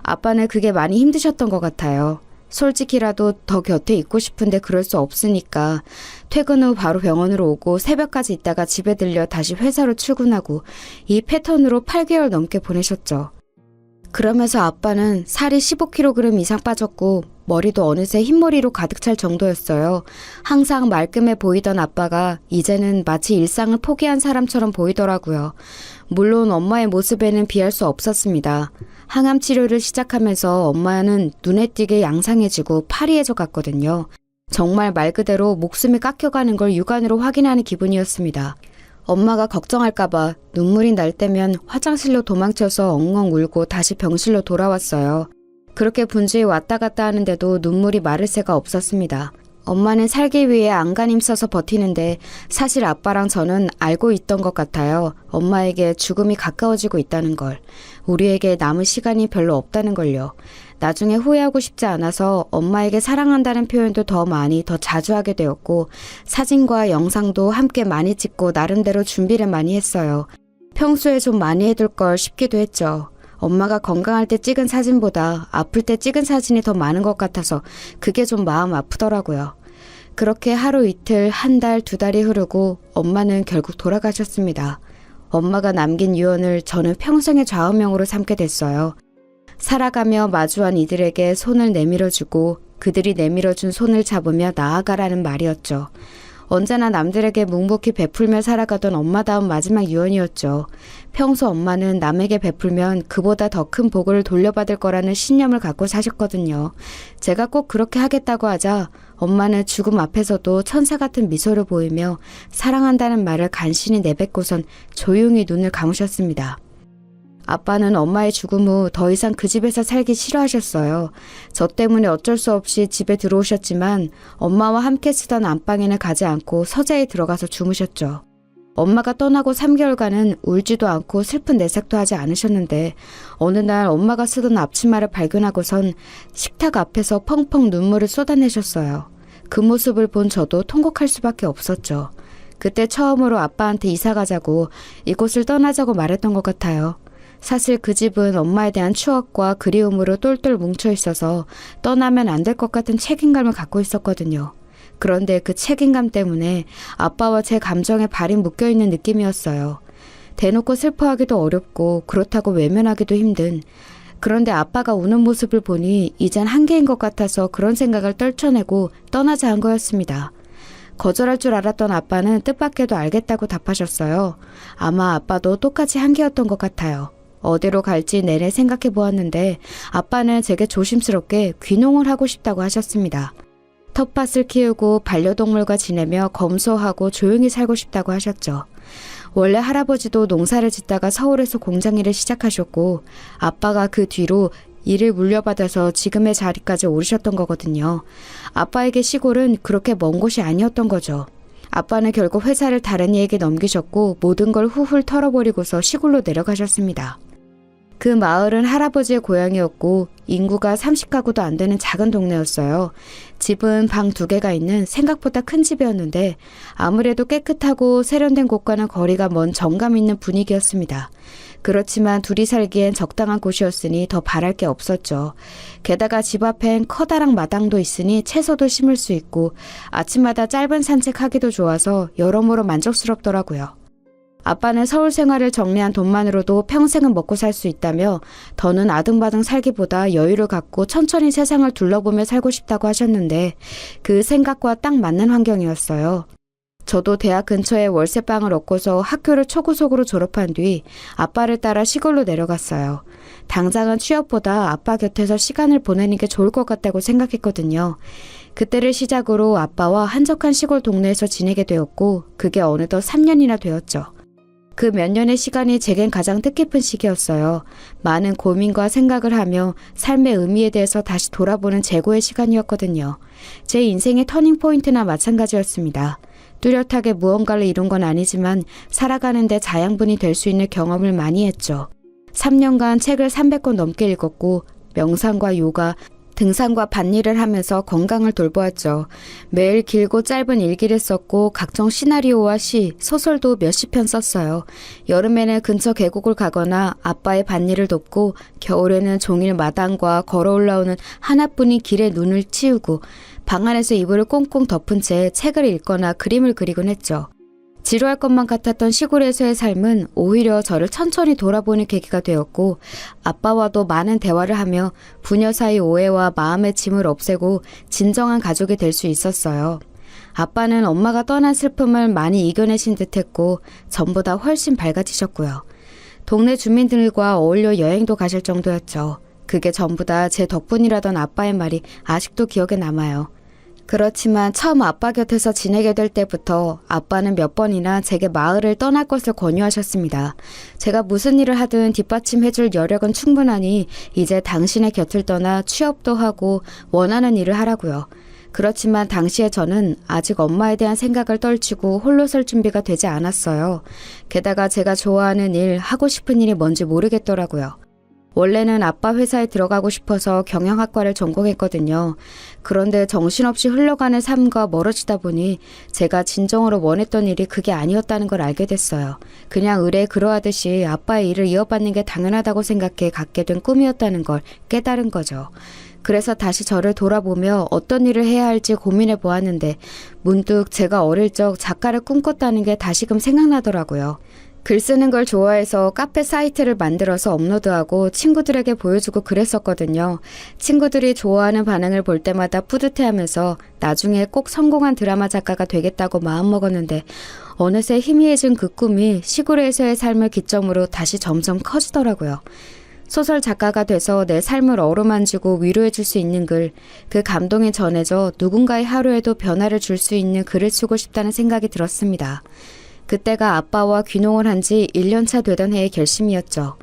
아빠는 그게 많이 힘드셨던 것 같아요. 솔직히라도 더 곁에 있고 싶은데 그럴 수 없으니까 퇴근 후 바로 병원으로 오고 새벽까지 있다가 집에 들려 다시 회사로 출근하고 이 패턴으로 8개월 넘게 보내셨죠. 그러면서 아빠는 살이 15kg 이상 빠졌고 머리도 어느새 흰머리로 가득 찰 정도였어요. 항상 말끔해 보이던 아빠가 이제는 마치 일상을 포기한 사람처럼 보이더라고요. 물론 엄마의 모습에는 비할 수 없었습니다. 항암 치료를 시작하면서 엄마는 눈에 띄게 양상해지고 파리해져 갔거든요. 정말 말 그대로 목숨이 깎여가는 걸 육안으로 확인하는 기분이었습니다. 엄마가 걱정할까봐 눈물이 날 때면 화장실로 도망쳐서 엉엉 울고 다시 병실로 돌아왔어요. 그렇게 분주히 왔다 갔다 하는데도 눈물이 마를 새가 없었습니다. 엄마는 살기 위해 안간힘 써서 버티는데 사실 아빠랑 저는 알고 있던 것 같아요. 엄마에게 죽음이 가까워지고 있다는 걸. 우리에게 남은 시간이 별로 없다는 걸요. 나중에 후회하고 싶지 않아서 엄마에게 사랑한다는 표현도 더 많이 더 자주 하게 되었고 사진과 영상도 함께 많이 찍고 나름대로 준비를 많이 했어요. 평소에 좀 많이 해둘 걸 싶기도 했죠. 엄마가 건강할 때 찍은 사진보다 아플 때 찍은 사진이 더 많은 것 같아서 그게 좀 마음 아프더라고요. 그렇게 하루 이틀, 한 달, 두 달이 흐르고 엄마는 결국 돌아가셨습니다. 엄마가 남긴 유언을 저는 평생의 좌우명으로 삼게 됐어요. 살아가며 마주한 이들에게 손을 내밀어주고 그들이 내밀어준 손을 잡으며 나아가라는 말이었죠. 언제나 남들에게 묵묵히 베풀며 살아가던 엄마다운 마지막 유언이었죠. 평소 엄마는 남에게 베풀면 그보다 더 큰 복을 돌려받을 거라는 신념을 갖고 사셨거든요. 제가 꼭 그렇게 하겠다고 하자 엄마는 죽음 앞에서도 천사 같은 미소를 보이며 사랑한다는 말을 간신히 내뱉고선 조용히 눈을 감으셨습니다. 아빠는 엄마의 죽음 후 더 이상 그 집에서 살기 싫어하셨어요. 저 때문에 어쩔 수 없이 집에 들어오셨지만 엄마와 함께 쓰던 안방에는 가지 않고 서재에 들어가서 주무셨죠. 엄마가 떠나고 3개월간은 울지도 않고 슬픈 내색도 하지 않으셨는데 어느 날 엄마가 쓰던 앞치마를 발견하고선 식탁 앞에서 펑펑 눈물을 쏟아내셨어요. 그 모습을 본 저도 통곡할 수밖에 없었죠. 그때 처음으로 아빠한테 이사 가자고 이곳을 떠나자고 말했던 것 같아요. 사실 그 집은 엄마에 대한 추억과 그리움으로 똘똘 뭉쳐 있어서 떠나면 안 될 것 같은 책임감을 갖고 있었거든요. 그런데 그 책임감 때문에 아빠와 제 감정에 발이 묶여있는 느낌이었어요. 대놓고 슬퍼하기도 어렵고 그렇다고 외면하기도 힘든. 그런데 아빠가 우는 모습을 보니 이젠 한계인 것 같아서 그런 생각을 떨쳐내고 떠나자 한 거였습니다. 거절할 줄 알았던 아빠는 뜻밖에도 알겠다고 답하셨어요. 아마 아빠도 똑같이 한계였던 것 같아요. 어디로 갈지 내내 생각해 보았는데 아빠는 제게 조심스럽게 귀농을 하고 싶다고 하셨습니다. 텃밭을 키우고 반려동물과 지내며 검소하고 조용히 살고 싶다고 하셨죠. 원래 할아버지도 농사를 짓다가 서울에서 공장 일을 시작하셨고 아빠가 그 뒤로 일을 물려받아서 지금의 자리까지 오르셨던 거거든요. 아빠에게 시골은 그렇게 먼 곳이 아니었던 거죠. 아빠는 결국 회사를 다른 이에게 넘기셨고 모든 걸 훌훌 털어버리고서 시골로 내려가셨습니다. 그 마을은 할아버지의 고향이었고 인구가 30가구도 안 되는 작은 동네였어요. 집은 방 2개가 있는 생각보다 큰 집이었는데 아무래도 깨끗하고 세련된 곳과는 거리가 먼 정감 있는 분위기였습니다. 그렇지만 둘이 살기엔 적당한 곳이었으니 더 바랄 게 없었죠. 게다가 집 앞엔 커다란 마당도 있으니 채소도 심을 수 있고 아침마다 짧은 산책하기도 좋아서 여러모로 만족스럽더라고요. 아빠는 서울 생활을 정리한 돈만으로도 평생은 먹고 살 수 있다며 더는 아등바등 살기보다 여유를 갖고 천천히 세상을 둘러보며 살고 싶다고 하셨는데 그 생각과 딱 맞는 환경이었어요. 저도 대학 근처에 월세방을 얻고서 학교를 초고속으로 졸업한 뒤 아빠를 따라 시골로 내려갔어요. 당장은 취업보다 아빠 곁에서 시간을 보내는 게 좋을 것 같다고 생각했거든요. 그때를 시작으로 아빠와 한적한 시골 동네에서 지내게 되었고 그게 어느덧 3년이나 되었죠. 그 몇 년의 시간이 제겐 가장 뜻깊은 시기였어요. 많은 고민과 생각을 하며 삶의 의미에 대해서 다시 돌아보는 재고의 시간이었거든요. 제 인생의 터닝포인트나 마찬가지였습니다. 뚜렷하게 무언가를 이룬 건 아니지만 살아가는데 자양분이 될 수 있는 경험을 많이 했죠. 3년간 책을 300권 넘게 읽었고 명상과 요가, 등산과 밭일을 하면서 건강을 돌보았죠. 매일 길고 짧은 일기를 썼고 각종 시나리오와 시, 소설도 몇십 편 썼어요. 여름에는 근처 계곡을 가거나 아빠의 밭일을 돕고 겨울에는 종일 마당과 걸어 올라오는 하나뿐인 길에 눈을 치우고 방 안에서 이불을 꽁꽁 덮은 채 책을 읽거나 그림을 그리곤 했죠. 지루할 것만 같았던 시골에서의 삶은 오히려 저를 천천히 돌아보는 계기가 되었고 아빠와도 많은 대화를 하며 부녀 사이 오해와 마음의 짐을 없애고 진정한 가족이 될 수 있었어요. 아빠는 엄마가 떠난 슬픔을 많이 이겨내신 듯했고 전보다 훨씬 밝아지셨고요. 동네 주민들과 어울려 여행도 가실 정도였죠. 그게 전부 다 제 덕분이라던 아빠의 말이 아직도 기억에 남아요. 그렇지만 처음 아빠 곁에서 지내게 될 때부터 아빠는 몇 번이나 제게 마을을 떠날 것을 권유하셨습니다. 제가 무슨 일을 하든 뒷받침해줄 여력은 충분하니 이제 당신의 곁을 떠나 취업도 하고 원하는 일을 하라고요. 그렇지만 당시에 저는 아직 엄마에 대한 생각을 떨치고 홀로 설 준비가 되지 않았어요. 게다가 제가 좋아하는 일, 하고 싶은 일이 뭔지 모르겠더라고요. 원래는 아빠 회사에 들어가고 싶어서 경영학과를 전공했거든요. 그런데 정신없이 흘러가는 삶과 멀어지다 보니 제가 진정으로 원했던 일이 그게 아니었다는 걸 알게 됐어요. 그냥 의뢰 그러하듯이 아빠의 일을 이어받는 게 당연하다고 생각해 갖게 된 꿈이었다는 걸 깨달은 거죠. 그래서 다시 저를 돌아보며 어떤 일을 해야 할지 고민해 보았는데 문득 제가 어릴 적 작가를 꿈꿨다는 게 다시금 생각나더라고요. 글 쓰는 걸 좋아해서 카페 사이트를 만들어서 업로드하고 친구들에게 보여주고 그랬었거든요. 친구들이 좋아하는 반응을 볼 때마다 뿌듯해하면서 나중에 꼭 성공한 드라마 작가가 되겠다고 마음먹었는데 어느새 희미해진 그 꿈이 시골에서의 삶을 기점으로 다시 점점 커지더라고요. 소설 작가가 돼서 내 삶을 어루만지고 위로해줄 수 있는 글, 그 감동이 전해져 누군가의 하루에도 변화를 줄 수 있는 글을 쓰고 싶다는 생각이 들었습니다. 그때가 아빠와 귀농을 한 지 1년차 되던 해의 결심이었죠.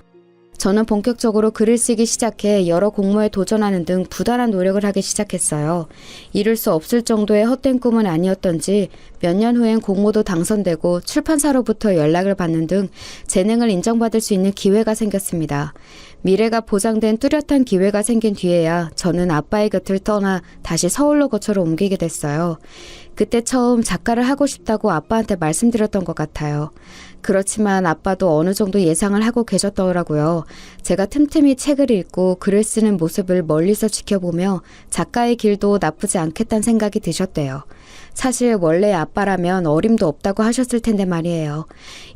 저는 본격적으로 글을 쓰기 시작해 여러 공모에 도전하는 등 부단한 노력을 하기 시작했어요. 이룰 수 없을 정도의 헛된 꿈은 아니었던지 몇 년 후엔 공모도 당선되고 출판사로부터 연락을 받는 등 재능을 인정받을 수 있는 기회가 생겼습니다. 미래가 보장된 뚜렷한 기회가 생긴 뒤에야 저는 아빠의 곁을 떠나 다시 서울로 거처를 옮기게 됐어요. 그때 처음 작가를 하고 싶다고 아빠한테 말씀드렸던 것 같아요. 그렇지만 아빠도 어느 정도 예상을 하고 계셨더라고요. 제가 틈틈이 책을 읽고 글을 쓰는 모습을 멀리서 지켜보며 작가의 길도 나쁘지 않겠다는 생각이 드셨대요. 사실 원래 아빠라면 어림도 없다고 하셨을 텐데 말이에요.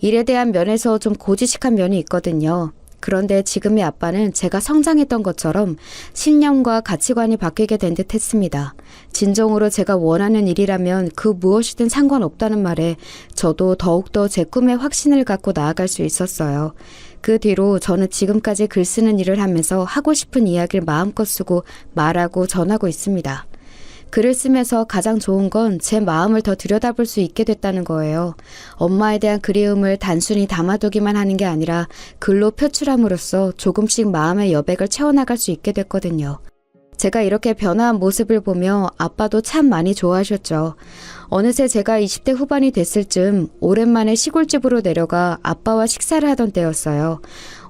일에 대한 면에서 좀 고지식한 면이 있거든요. 그런데 지금의 아빠는 제가 성장했던 것처럼 신념과 가치관이 바뀌게 된 듯 했습니다. 진정으로 제가 원하는 일이라면 그 무엇이든 상관없다는 말에 저도 더욱더 제 꿈에 확신을 갖고 나아갈 수 있었어요. 그 뒤로 저는 지금까지 글 쓰는 일을 하면서 하고 싶은 이야기를 마음껏 쓰고 말하고 전하고 있습니다. 글을 쓰면서 가장 좋은 건 제 마음을 더 들여다볼 수 있게 됐다는 거예요. 엄마에 대한 그리움을 단순히 담아두기만 하는 게 아니라 글로 표출함으로써 조금씩 마음의 여백을 채워나갈 수 있게 됐거든요. 제가 이렇게 변화한 모습을 보며 아빠도 참 많이 좋아하셨죠. 어느새 제가 20대 후반이 됐을 즈음 오랜만에 시골집으로 내려가 아빠와 식사를 하던 때였어요.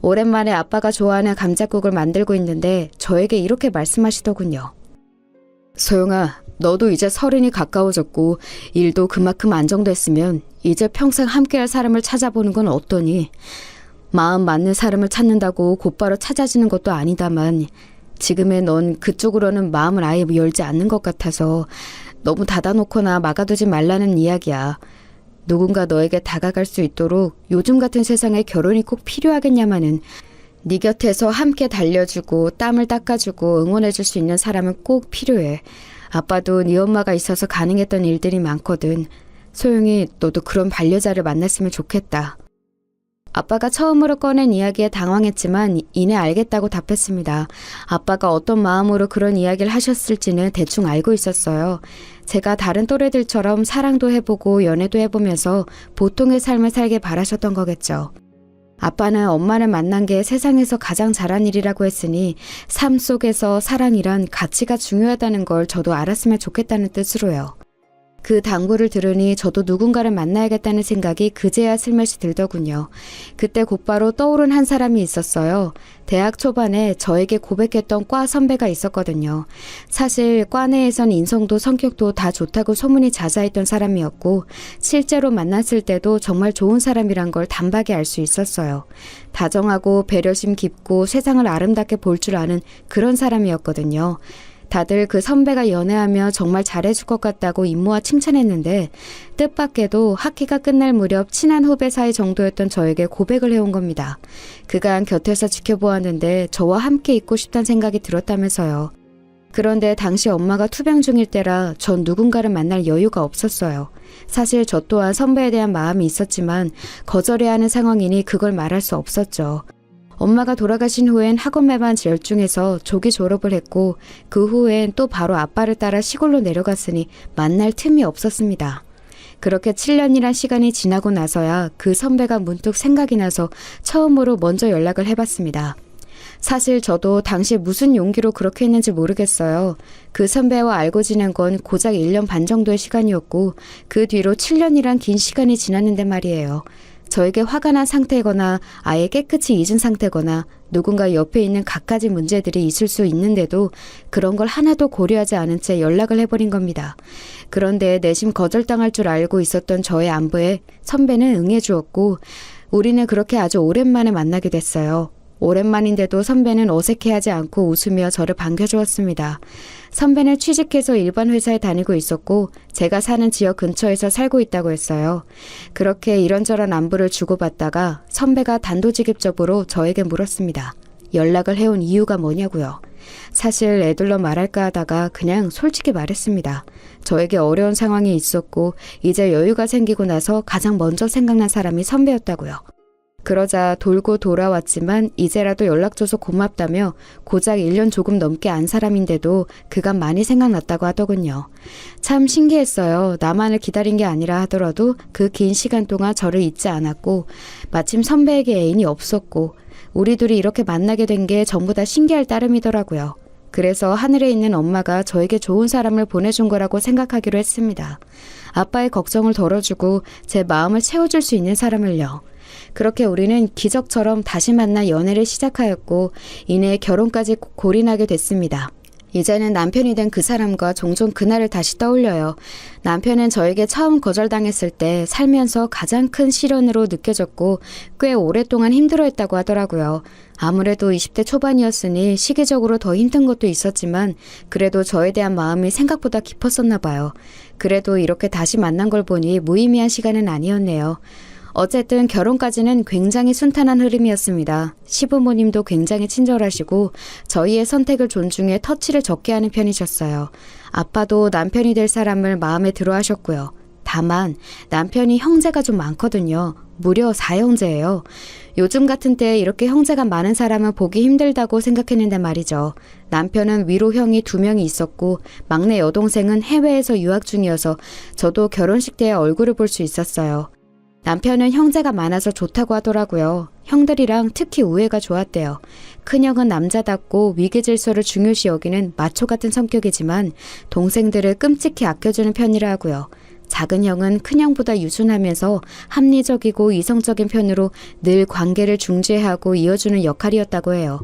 오랜만에 아빠가 좋아하는 감자국을 만들고 있는데 저에게 이렇게 말씀하시더군요. 소영아, 너도 이제 30이 가까워졌고 일도 그만큼 안정됐으면 이제 평생 함께할 사람을 찾아보는 건 어떠니? 마음 맞는 사람을 찾는다고 곧바로 찾아지는 것도 아니다만 지금의 넌 그쪽으로는 마음을 아예 열지 않는 것 같아서 너무 닫아놓거나 막아두지 말라는 이야기야. 누군가 너에게 다가갈 수 있도록 요즘 같은 세상에 결혼이 꼭 필요하겠냐마는 네 곁에서 함께 달려주고 땀을 닦아주고 응원해줄 수 있는 사람은 꼭 필요해. 아빠도 네 엄마가 있어서 가능했던 일들이 많거든. 소영이 너도 그런 반려자를 만났으면 좋겠다. 아빠가 처음으로 꺼낸 이야기에 당황했지만 이내 알겠다고 답했습니다. 아빠가 어떤 마음으로 그런 이야기를 하셨을지는 대충 알고 있었어요. 제가 다른 또래들처럼 사랑도 해보고 연애도 해보면서 보통의 삶을 살게 바라셨던 거겠죠. 아빠는 엄마를 만난 게 세상에서 가장 잘한 일이라고 했으니 삶 속에서 사랑이란 가치가 중요하다는 걸 저도 알았으면 좋겠다는 뜻으로요. 그 당부를 들으니 저도 누군가를 만나야겠다는 생각이 그제야 슬며시 들더군요. 그때 곧바로 떠오른 한 사람이 있었어요. 대학 초반에 저에게 고백했던 과 선배가 있었거든요. 사실 과 내에선 인성도 성격도 다 좋다고 소문이 자자했던 사람이었고 실제로 만났을 때도 정말 좋은 사람이란 걸 단박에 알 수 있었어요. 다정하고 배려심 깊고 세상을 아름답게 볼 줄 아는 그런 사람이었거든요. 다들 그 선배가 연애하며 정말 잘해줄 것 같다고 임모와 칭찬했는데 뜻밖에도 학기가 끝날 무렵 친한 후배 사이 정도였던 저에게 고백을 해온 겁니다. 그간 곁에서 지켜보았는데 저와 함께 있고 싶다는 생각이 들었다면서요. 그런데 당시 엄마가 투병 중일 때라 전 누군가를 만날 여유가 없었어요. 사실 저 또한 선배에 대한 마음이 있었지만 거절해야 하는 상황이니 그걸 말할 수 없었죠. 엄마가 돌아가신 후엔 학원에만 열중해서 조기 졸업을 했고 그 후엔 또 바로 아빠를 따라 시골로 내려갔으니 만날 틈이 없었습니다. 그렇게 7년이란 시간이 지나고 나서야 그 선배가 문득 생각이 나서 처음으로 먼저 연락을 해봤습니다. 사실 저도 당시 무슨 용기로 그렇게 했는지 모르겠어요. 그 선배와 알고 지낸 건 고작 1년 반 정도의 시간이었고 그 뒤로 7년이란 긴 시간이 지났는데 말이에요. 저에게 화가 난 상태거나 아예 깨끗이 잊은 상태거나 누군가 옆에 있는 갖가지 문제들이 있을 수 있는데도 그런 걸 하나도 고려하지 않은 채 연락을 해버린 겁니다. 그런데 내심 거절당할 줄 알고 있었던 저의 안부에 선배는 응해주었고 우리는 그렇게 아주 오랜만에 만나게 됐어요. 오랜만인데도 선배는 어색해하지 않고 웃으며 저를 반겨주었습니다. 선배는 취직해서 일반 회사에 다니고 있었고 제가 사는 지역 근처에서 살고 있다고 했어요. 그렇게 이런저런 안부를 주고받다가 선배가 단도직입적으로 저에게 물었습니다. 연락을 해온 이유가 뭐냐고요. 사실 애들러 말할까 하다가 그냥 솔직히 말했습니다. 저에게 어려운 상황이 있었고 이제 여유가 생기고 나서 가장 먼저 생각난 사람이 선배였다고요. 그러자 돌고 돌아왔지만 이제라도 연락줘서 고맙다며 고작 1년 조금 넘게 안 사람인데도 그간 많이 생각났다고 하더군요. 참 신기했어요. 나만을 기다린 게 아니라 하더라도 그 긴 시간 동안 저를 잊지 않았고 마침 선배에게 애인이 없었고 우리 둘이 이렇게 만나게 된 게 전부 다 신기할 따름이더라고요. 그래서 하늘에 있는 엄마가 저에게 좋은 사람을 보내준 거라고 생각하기로 했습니다. 아빠의 걱정을 덜어주고 제 마음을 채워줄 수 있는 사람을요. 그렇게 우리는 기적처럼 다시 만나 연애를 시작하였고 이내 결혼까지 골인하게 됐습니다. 이제는 남편이 된 그 사람과 종종 그날을 다시 떠올려요. 남편은 저에게 처음 거절당했을 때 살면서 가장 큰 시련으로 느껴졌고 꽤 오랫동안 힘들어했다고 하더라고요. 아무래도 20대 초반이었으니 시기적으로 더 힘든 것도 있었지만 그래도 저에 대한 마음이 생각보다 깊었었나 봐요. 그래도 이렇게 다시 만난 걸 보니 무의미한 시간은 아니었네요. 어쨌든 결혼까지는 굉장히 순탄한 흐름이었습니다. 시부모님도 굉장히 친절하시고 저희의 선택을 존중해 터치를 적게 하는 편이셨어요. 아빠도 남편이 될 사람을 마음에 들어 하셨고요. 다만 남편이 형제가 좀 많거든요. 무려 4형제예요. 요즘 같은 때에 이렇게 형제가 많은 사람은 보기 힘들다고 생각했는데 말이죠. 남편은 위로 형이 2명이 있었고 막내 여동생은 해외에서 유학 중이어서 저도 결혼식 때 얼굴을 볼 수 있었어요. 남편은 형제가 많아서 좋다고 하더라고요. 형들이랑 특히 우애가 좋았대요. 큰형은 남자답고 위계질서를 중요시 여기는 마초 같은 성격이지만 동생들을 끔찍히 아껴주는 편이라 하고요. 작은 형은 큰형보다 유순하면서 합리적이고 이성적인 편으로 늘 관계를 중재하고 이어주는 역할이었다고 해요.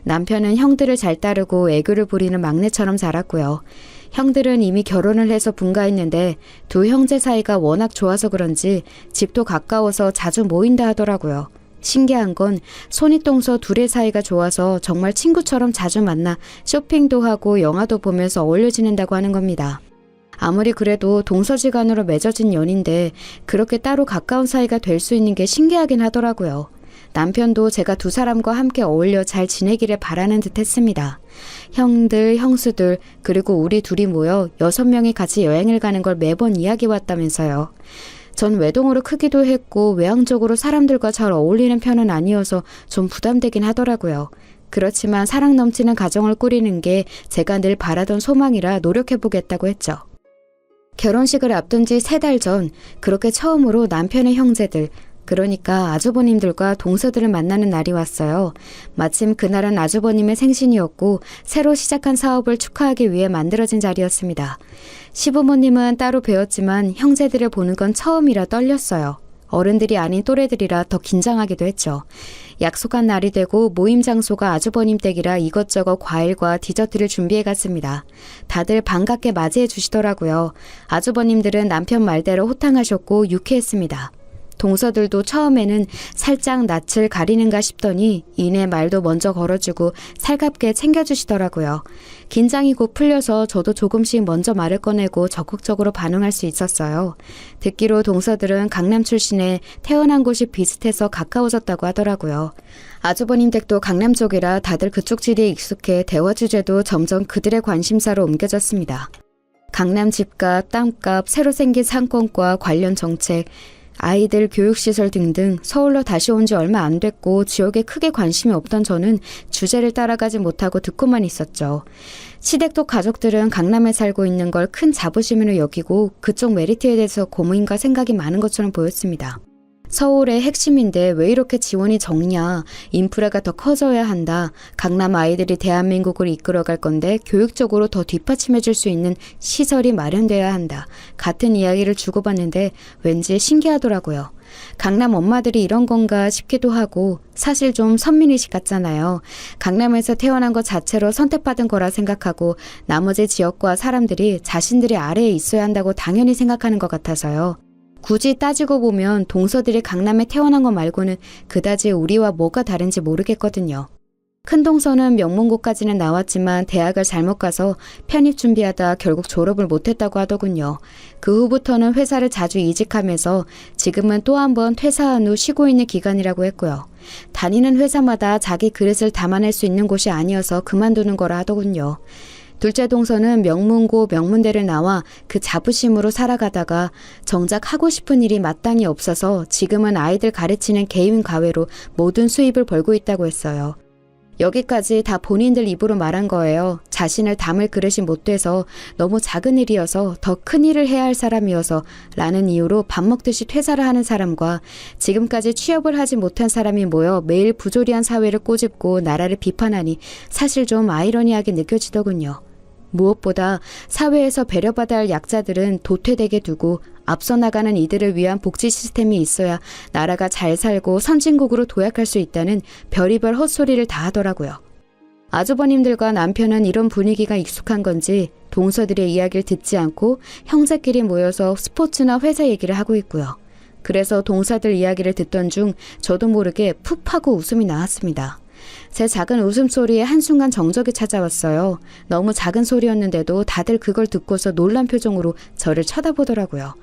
남편은 형들을 잘 따르고 애교를 부리는 막내처럼 자랐고요. 형들은 이미 결혼을 해서 분가했는데 두 형제 사이가 워낙 좋아서 그런지 집도 가까워서 자주 모인다 하더라고요. 신기한 건 손윗동서 둘의 사이가 좋아서 정말 친구처럼 자주 만나 쇼핑도 하고 영화도 보면서 어울려 지낸다고 하는 겁니다. 아무리 그래도 동서지간으로 맺어진 연인데 그렇게 따로 가까운 사이가 될 수 있는 게 신기하긴 하더라고요. 남편도 제가 두 사람과 함께 어울려 잘 지내기를 바라는 듯 했습니다. 형들, 형수들, 그리고 우리 둘이 모여 6명이 같이 여행을 가는 걸 매번 이야기해왔다면서요. 전 외동으로 크기도 했고 외향적으로 사람들과 잘 어울리는 편은 아니어서 좀 부담되긴 하더라고요. 그렇지만 사랑 넘치는 가정을 꾸리는 게 제가 늘 바라던 소망이라 노력해보겠다고 했죠. 결혼식을 앞둔 지 3달 전 그렇게 처음으로 남편의 형제들, 그러니까 아주버님들과 동서들을 만나는 날이 왔어요. 마침 그날은 아주버님의 생신이었고 새로 시작한 사업을 축하하기 위해 만들어진 자리였습니다. 시부모님은 따로 뵈었지만 형제들을 보는 건 처음이라 떨렸어요. 어른들이 아닌 또래들이라 더 긴장하기도 했죠. 약속한 날이 되고 모임 장소가 아주버님 댁이라 이것저것 과일과 디저트를 준비해 갔습니다. 다들 반갑게 맞이해 주시더라고요. 아주버님들은 남편 말대로 호탕하셨고 유쾌했습니다. 동서들도 처음에는 살짝 낯을 가리는가 싶더니 이내 말도 먼저 걸어주고 살갑게 챙겨주시더라고요. 긴장이 곧 풀려서 저도 조금씩 먼저 말을 꺼내고 적극적으로 반응할 수 있었어요. 듣기로 동서들은 강남 출신에 태어난 곳이 비슷해서 가까워졌다고 하더라고요. 아주버님 댁도 강남 쪽이라 다들 그쪽 지리에 익숙해 대화 주제도 점점 그들의 관심사로 옮겨졌습니다. 강남 집값, 땅값, 새로 생긴 상권과 관련 정책, 아이들 교육시설 등등 서울로 다시 온 지 얼마 안 됐고 지역에 크게 관심이 없던 저는 주제를 따라가지 못하고 듣고만 있었죠. 시댁도 가족들은 강남에 살고 있는 걸 큰 자부심으로 여기고 그쪽 메리트에 대해서 고민과 생각이 많은 것처럼 보였습니다. 서울의 핵심인데 왜 이렇게 지원이 적냐? 인프라가 더 커져야 한다. 강남 아이들이 대한민국을 이끌어갈 건데 교육적으로 더 뒷받침해 줄 수 있는 시설이 마련돼야 한다. 같은 이야기를 주고받는데 왠지 신기하더라고요. 강남 엄마들이 이런 건가 싶기도 하고 사실 좀 선민의식 같잖아요. 강남에서 태어난 것 자체로 선택받은 거라 생각하고 나머지 지역과 사람들이 자신들이 아래에 있어야 한다고 당연히 생각하는 것 같아서요. 굳이 따지고 보면 동서들이 강남에 태어난 것 말고는 그다지 우리와 뭐가 다른지 모르겠거든요. 큰 동서는 명문고까지는 나왔지만 대학을 잘못 가서 편입 준비하다 결국 졸업을 못했다고 하더군요. 그 후부터는 회사를 자주 이직하면서 지금은 또 한 번 퇴사한 후 쉬고 있는 기간이라고 했고요. 다니는 회사마다 자기 그릇을 담아낼 수 있는 곳이 아니어서 그만두는 거라 하더군요. 둘째 동서는 명문고 명문대를 나와 그 자부심으로 살아가다가 정작 하고 싶은 일이 마땅히 없어서 지금은 아이들 가르치는 개인 과외로 모든 수입을 벌고 있다고 했어요. 여기까지 다 본인들 입으로 말한 거예요. 자신을 담을 그릇이 못 돼서 너무 작은 일이어서 더 큰 일을 해야 할 사람이어서 라는 이유로 밥 먹듯이 퇴사를 하는 사람과 지금까지 취업을 하지 못한 사람이 모여 매일 부조리한 사회를 꼬집고 나라를 비판하니 사실 좀 아이러니하게 느껴지더군요. 무엇보다 사회에서 배려받아야 할 약자들은 도태되게 두고 앞서 나가는 이들을 위한 복지 시스템이 있어야 나라가 잘 살고 선진국으로 도약할 수 있다는 별의별 헛소리를 다 하더라고요. 아주버님들과 남편은 이런 분위기가 익숙한 건지 동서들의 이야기를 듣지 않고 형제끼리 모여서 스포츠나 회사 얘기를 하고 있고요. 그래서 동서들 이야기를 듣던 중 저도 모르게 푹 하고 웃음이 나왔습니다. 제 작은 웃음소리에 한순간 정적이 찾아왔어요. 너무 작은 소리였는데도 다들 그걸 듣고서 놀란 표정으로 저를 쳐다보더라고요.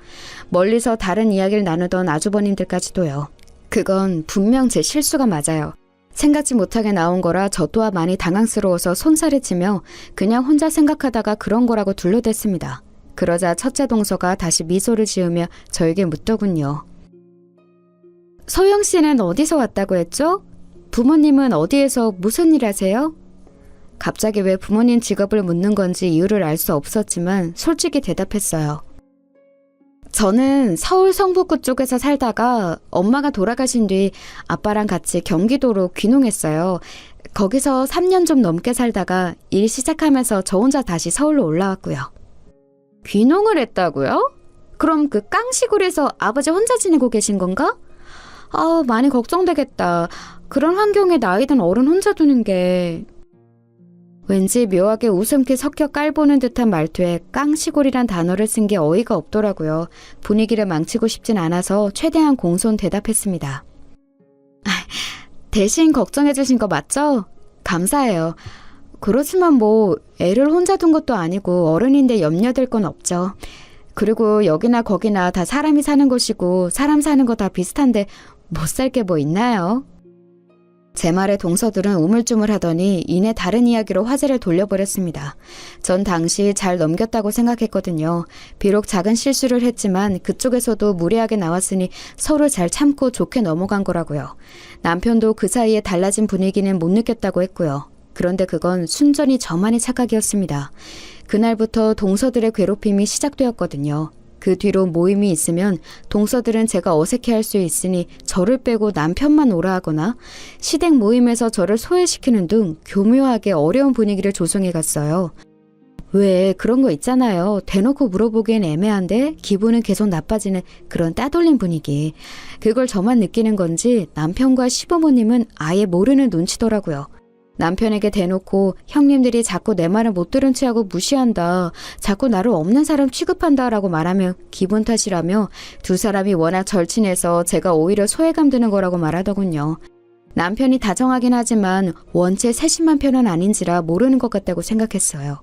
멀리서 다른 이야기를 나누던 아주버님들까지도요. 그건 분명 제 실수가 맞아요. 생각지 못하게 나온 거라 저 또한 많이 당황스러워서 손살을 치며 그냥 혼자 생각하다가 그런 거라고 둘러댔습니다. 그러자 첫째 동서가 다시 미소를 지으며 저에게 묻더군요. 소영 씨는 어디서 왔다고 했죠? 부모님은 어디에서 무슨 일 하세요? 갑자기 왜 부모님 직업을 묻는 건지 이유를 알 수 없었지만 솔직히 대답했어요. 저는 서울 성북구 쪽에서 살다가 엄마가 돌아가신 뒤 아빠랑 같이 경기도로 귀농했어요. 거기서 3년 좀 넘게 살다가 일 시작하면서 저 혼자 다시 서울로 올라왔고요. 귀농을 했다고요? 그럼 그 깡시골에서 아버지 혼자 지내고 계신 건가? 많이 걱정되겠다. 그런 환경에 나이든 어른 혼자 두는 게... 왠지 묘하게 웃음기 섞여 깔보는 듯한 말투에 깡시골이란 단어를 쓴 게 어이가 없더라고요. 분위기를 망치고 싶진 않아서 최대한 공손 대답했습니다. 대신 걱정해 주신 거 맞죠? 감사해요. 그렇지만 뭐 애를 혼자 둔 것도 아니고 어른인데 염려될 건 없죠. 그리고 여기나 거기나 다 사람이 사는 곳이고 사람 사는 거 다 비슷한데 못 살 게 뭐 있나요? 제 말에 동서들은 우물쭈물하더니 이내 다른 이야기로 화제를 돌려버렸습니다. 전 당시 잘 넘겼다고 생각했거든요. 비록 작은 실수를 했지만 그쪽에서도 무례하게 나왔으니 서로 잘 참고 좋게 넘어간 거라고요. 남편도 그 사이에 달라진 분위기는 못 느꼈다고 했고요. 그런데 그건 순전히 저만의 착각이었습니다. 그날부터 동서들의 괴롭힘이 시작되었거든요. 그 뒤로 모임이 있으면 동서들은 제가 어색해할 수 있으니 저를 빼고 남편만 오라 하거나 시댁 모임에서 저를 소외시키는 등 교묘하게 어려운 분위기를 조성해 갔어요. 왜 그런 거 있잖아요. 대놓고 물어보기엔 애매한데 기분은 계속 나빠지는 그런 따돌림 분위기. 그걸 저만 느끼는 건지 남편과 시부모님은 아예 모르는 눈치더라고요. 남편에게 대놓고 형님들이 자꾸 내 말을 못 들은 체하고 무시한다. 자꾸 나를 없는 사람 취급한다 라고 말하면 기분 탓이라며 두 사람이 워낙 절친해서 제가 오히려 소외감 드는 거라고 말하더군요. 남편이 다정하긴 하지만 원체 세심한 편은 아닌지라 모르는 것 같다고 생각했어요.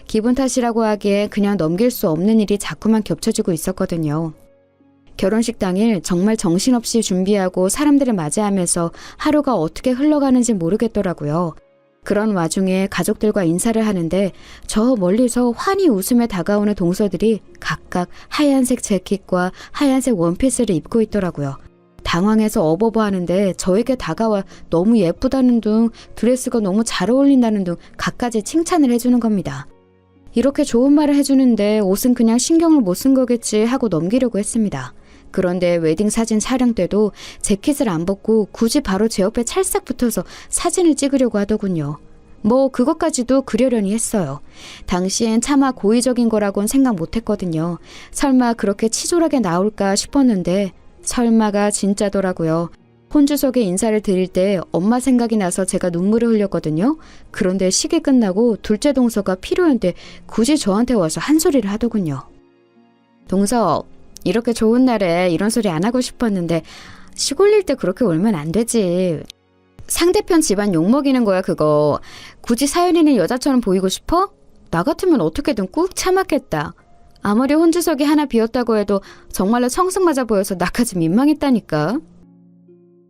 기분 탓이라고 하기에 그냥 넘길 수 없는 일이 자꾸만 겹쳐지고 있었거든요. 결혼식 당일 정말 정신없이 준비하고 사람들을 맞이하면서 하루가 어떻게 흘러가는지 모르겠더라고요. 그런 와중에 가족들과 인사를 하는데 저 멀리서 환히 웃으며 다가오는 동서들이 각각 하얀색 재킷과 하얀색 원피스를 입고 있더라고요. 당황해서 어버버 하는데 저에게 다가와 너무 예쁘다는 둥, 드레스가 너무 잘 어울린다는 둥 갖가지 칭찬을 해주는 겁니다. 이렇게 좋은 말을 해주는데 옷은 그냥 신경을 못 쓴 거겠지 하고 넘기려고 했습니다. 그런데 웨딩 사진 촬영 때도 재킷을 안 벗고 굳이 바로 제 옆에 찰싹 붙어서 사진을 찍으려고 하더군요. 뭐 그것까지도 그려려니 했어요. 당시엔 차마 고의적인 거라고는 생각 못했거든요. 설마 그렇게 치졸하게 나올까 싶었는데 설마가 진짜더라고요. 혼주석에 인사를 드릴 때 엄마 생각이 나서 제가 눈물을 흘렸거든요. 그런데 시기 끝나고 둘째 동서가 필요한데 굳이 저한테 와서 한 소리를 하더군요. 동서, 이렇게 좋은 날에 이런 소리 안 하고 싶었는데 시골일 때 그렇게 울면 안 되지. 상대편 집안 욕먹이는 거야 그거. 굳이 사연 있는 여자처럼 보이고 싶어? 나 같으면 어떻게든 꾹 참았겠다. 아무리 혼주석이 하나 비었다고 해도 정말로 청승맞아 보여서 나까지 민망했다니까.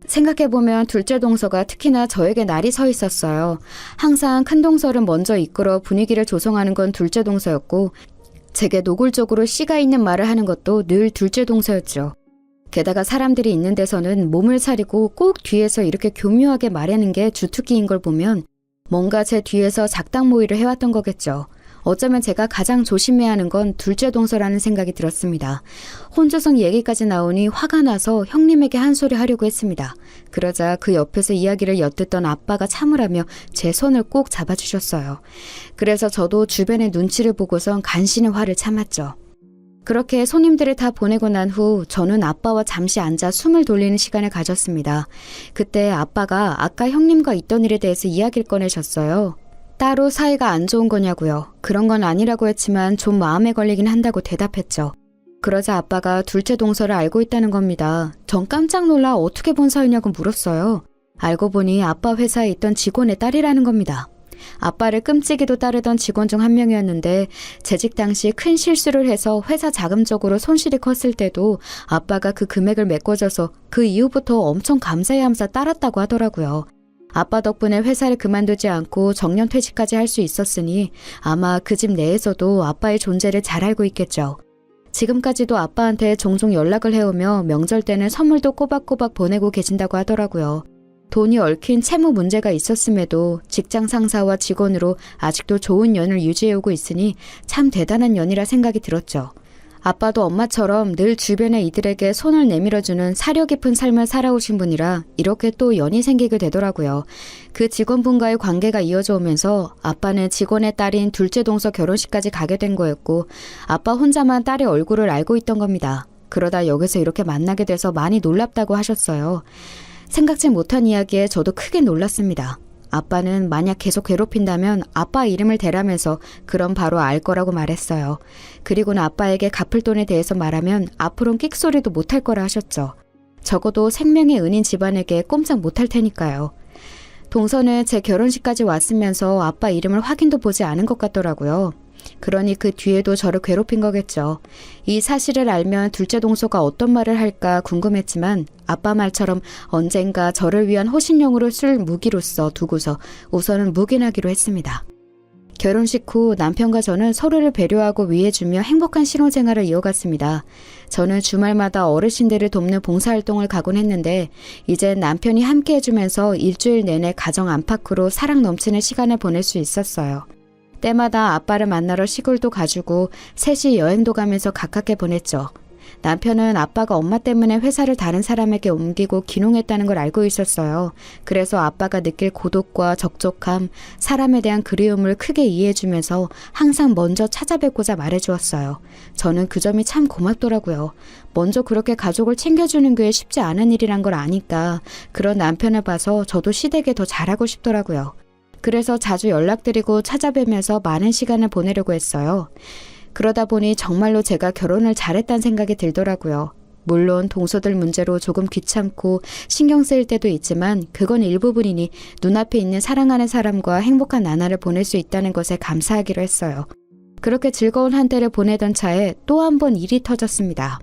생각해보면 둘째 동서가 특히나 저에게 날이 서 있었어요. 항상 큰 동서를 먼저 이끌어 분위기를 조성하는 건 둘째 동서였고 제게 노골적으로 씨가 있는 말을 하는 것도 늘 둘째 동서였죠. 게다가 사람들이 있는 데서는 몸을 사리고 꼭 뒤에서 이렇게 교묘하게 말하는 게 주특기인 걸 보면 뭔가 제 뒤에서 작당 모의를 해왔던 거겠죠. 어쩌면 제가 가장 조심해야 하는 건 둘째 동서라는 생각이 들었습니다. 혼조성 얘기까지 나오니 화가 나서 형님에게 한 소리 하려고 했습니다. 그러자 그 옆에서 이야기를 엿듣던 아빠가 참으라며 제 손을 꼭 잡아주셨어요. 그래서 저도 주변의 눈치를 보고선 간신히 화를 참았죠. 그렇게 손님들을 다 보내고 난 후 저는 아빠와 잠시 앉아 숨을 돌리는 시간을 가졌습니다. 그때 아빠가 아까 형님과 있던 일에 대해서 이야기를 꺼내셨어요. 따로 사이가 안 좋은 거냐고요. 그런 건 아니라고 했지만 좀 마음에 걸리긴 한다고 대답했죠. 그러자 아빠가 둘째 동서를 알고 있다는 겁니다. 전 깜짝 놀라 어떻게 본 사이냐고 물었어요. 알고 보니 아빠 회사에 있던 직원의 딸이라는 겁니다. 아빠를 끔찍이도 따르던 직원 중 한 명이었는데 재직 당시 큰 실수를 해서 회사 자금적으로 손실이 컸을 때도 아빠가 그 금액을 메꿔줘서 그 이후부터 엄청 감사해하면서 따랐다고 하더라고요. 아빠 덕분에 회사를 그만두지 않고 정년퇴직까지 할 수 있었으니 아마 그 집 내에서도 아빠의 존재를 잘 알고 있겠죠. 지금까지도 아빠한테 종종 연락을 해오며 명절 때는 선물도 꼬박꼬박 보내고 계신다고 하더라고요. 돈이 얽힌 채무 문제가 있었음에도 직장 상사와 직원으로 아직도 좋은 연을 유지해오고 있으니 참 대단한 연이라 생각이 들었죠. 아빠도 엄마처럼 늘 주변의 이들에게 손을 내밀어주는 사려 깊은 삶을 살아오신 분이라 이렇게 또 연이 생기게 되더라고요. 그 직원분과의 관계가 이어져 오면서 아빠는 직원의 딸인 둘째 동서 결혼식까지 가게 된 거였고 아빠 혼자만 딸의 얼굴을 알고 있던 겁니다. 그러다 여기서 이렇게 만나게 돼서 많이 놀랍다고 하셨어요. 생각지 못한 이야기에 저도 크게 놀랐습니다. 아빠는 만약 계속 괴롭힌다면 아빠 이름을 대라면서 그럼 바로 알 거라고 말했어요. 그리고는 아빠에게 갚을 돈에 대해서 말하면 앞으론 끽소리도 못할 거라 하셨죠. 적어도 생명의 은인 집안에게 꼼짝 못할 테니까요. 동서는 제 결혼식까지 왔으면서 아빠 이름을 확인도 보지 않은 것 같더라고요. 그러니 그 뒤에도 저를 괴롭힌 거겠죠. 이 사실을 알면 둘째 동서가 어떤 말을 할까 궁금했지만 아빠 말처럼 언젠가 저를 위한 호신용으로 쓸 무기로서 두고서 우선은 묵인하기로 했습니다. 결혼식 후 남편과 저는 서로를 배려하고 위해주며 행복한 신혼생활을 이어갔습니다. 저는 주말마다 어르신들을 돕는 봉사활동을 가곤 했는데 이젠 남편이 함께 해주면서 일주일 내내 가정 안팎으로 사랑 넘치는 시간을 보낼 수 있었어요. 때마다 아빠를 만나러 시골도 가주고 셋이 여행도 가면서 가깝게 보냈죠. 남편은 아빠가 엄마 때문에 회사를 다른 사람에게 옮기고 귀농했다는 걸 알고 있었어요. 그래서 아빠가 느낄 고독과 적적함, 사람에 대한 그리움을 크게 이해해주면서 항상 먼저 찾아뵙고자 말해주었어요. 저는 그 점이 참 고맙더라고요. 먼저 그렇게 가족을 챙겨주는 게 쉽지 않은 일이란 걸 아니까 그런 남편을 봐서 저도 시댁에 더 잘하고 싶더라고요. 그래서 자주 연락드리고 찾아뵈면서 많은 시간을 보내려고 했어요. 그러다 보니 정말로 제가 결혼을 잘했다는 생각이 들더라고요. 물론 동서들 문제로 조금 귀찮고 신경 쓰일 때도 있지만 그건 일부분이니 눈앞에 있는 사랑하는 사람과 행복한 나날을 보낼 수 있다는 것에 감사하기로 했어요. 그렇게 즐거운 한때를 보내던 차에 또 한 번 일이 터졌습니다.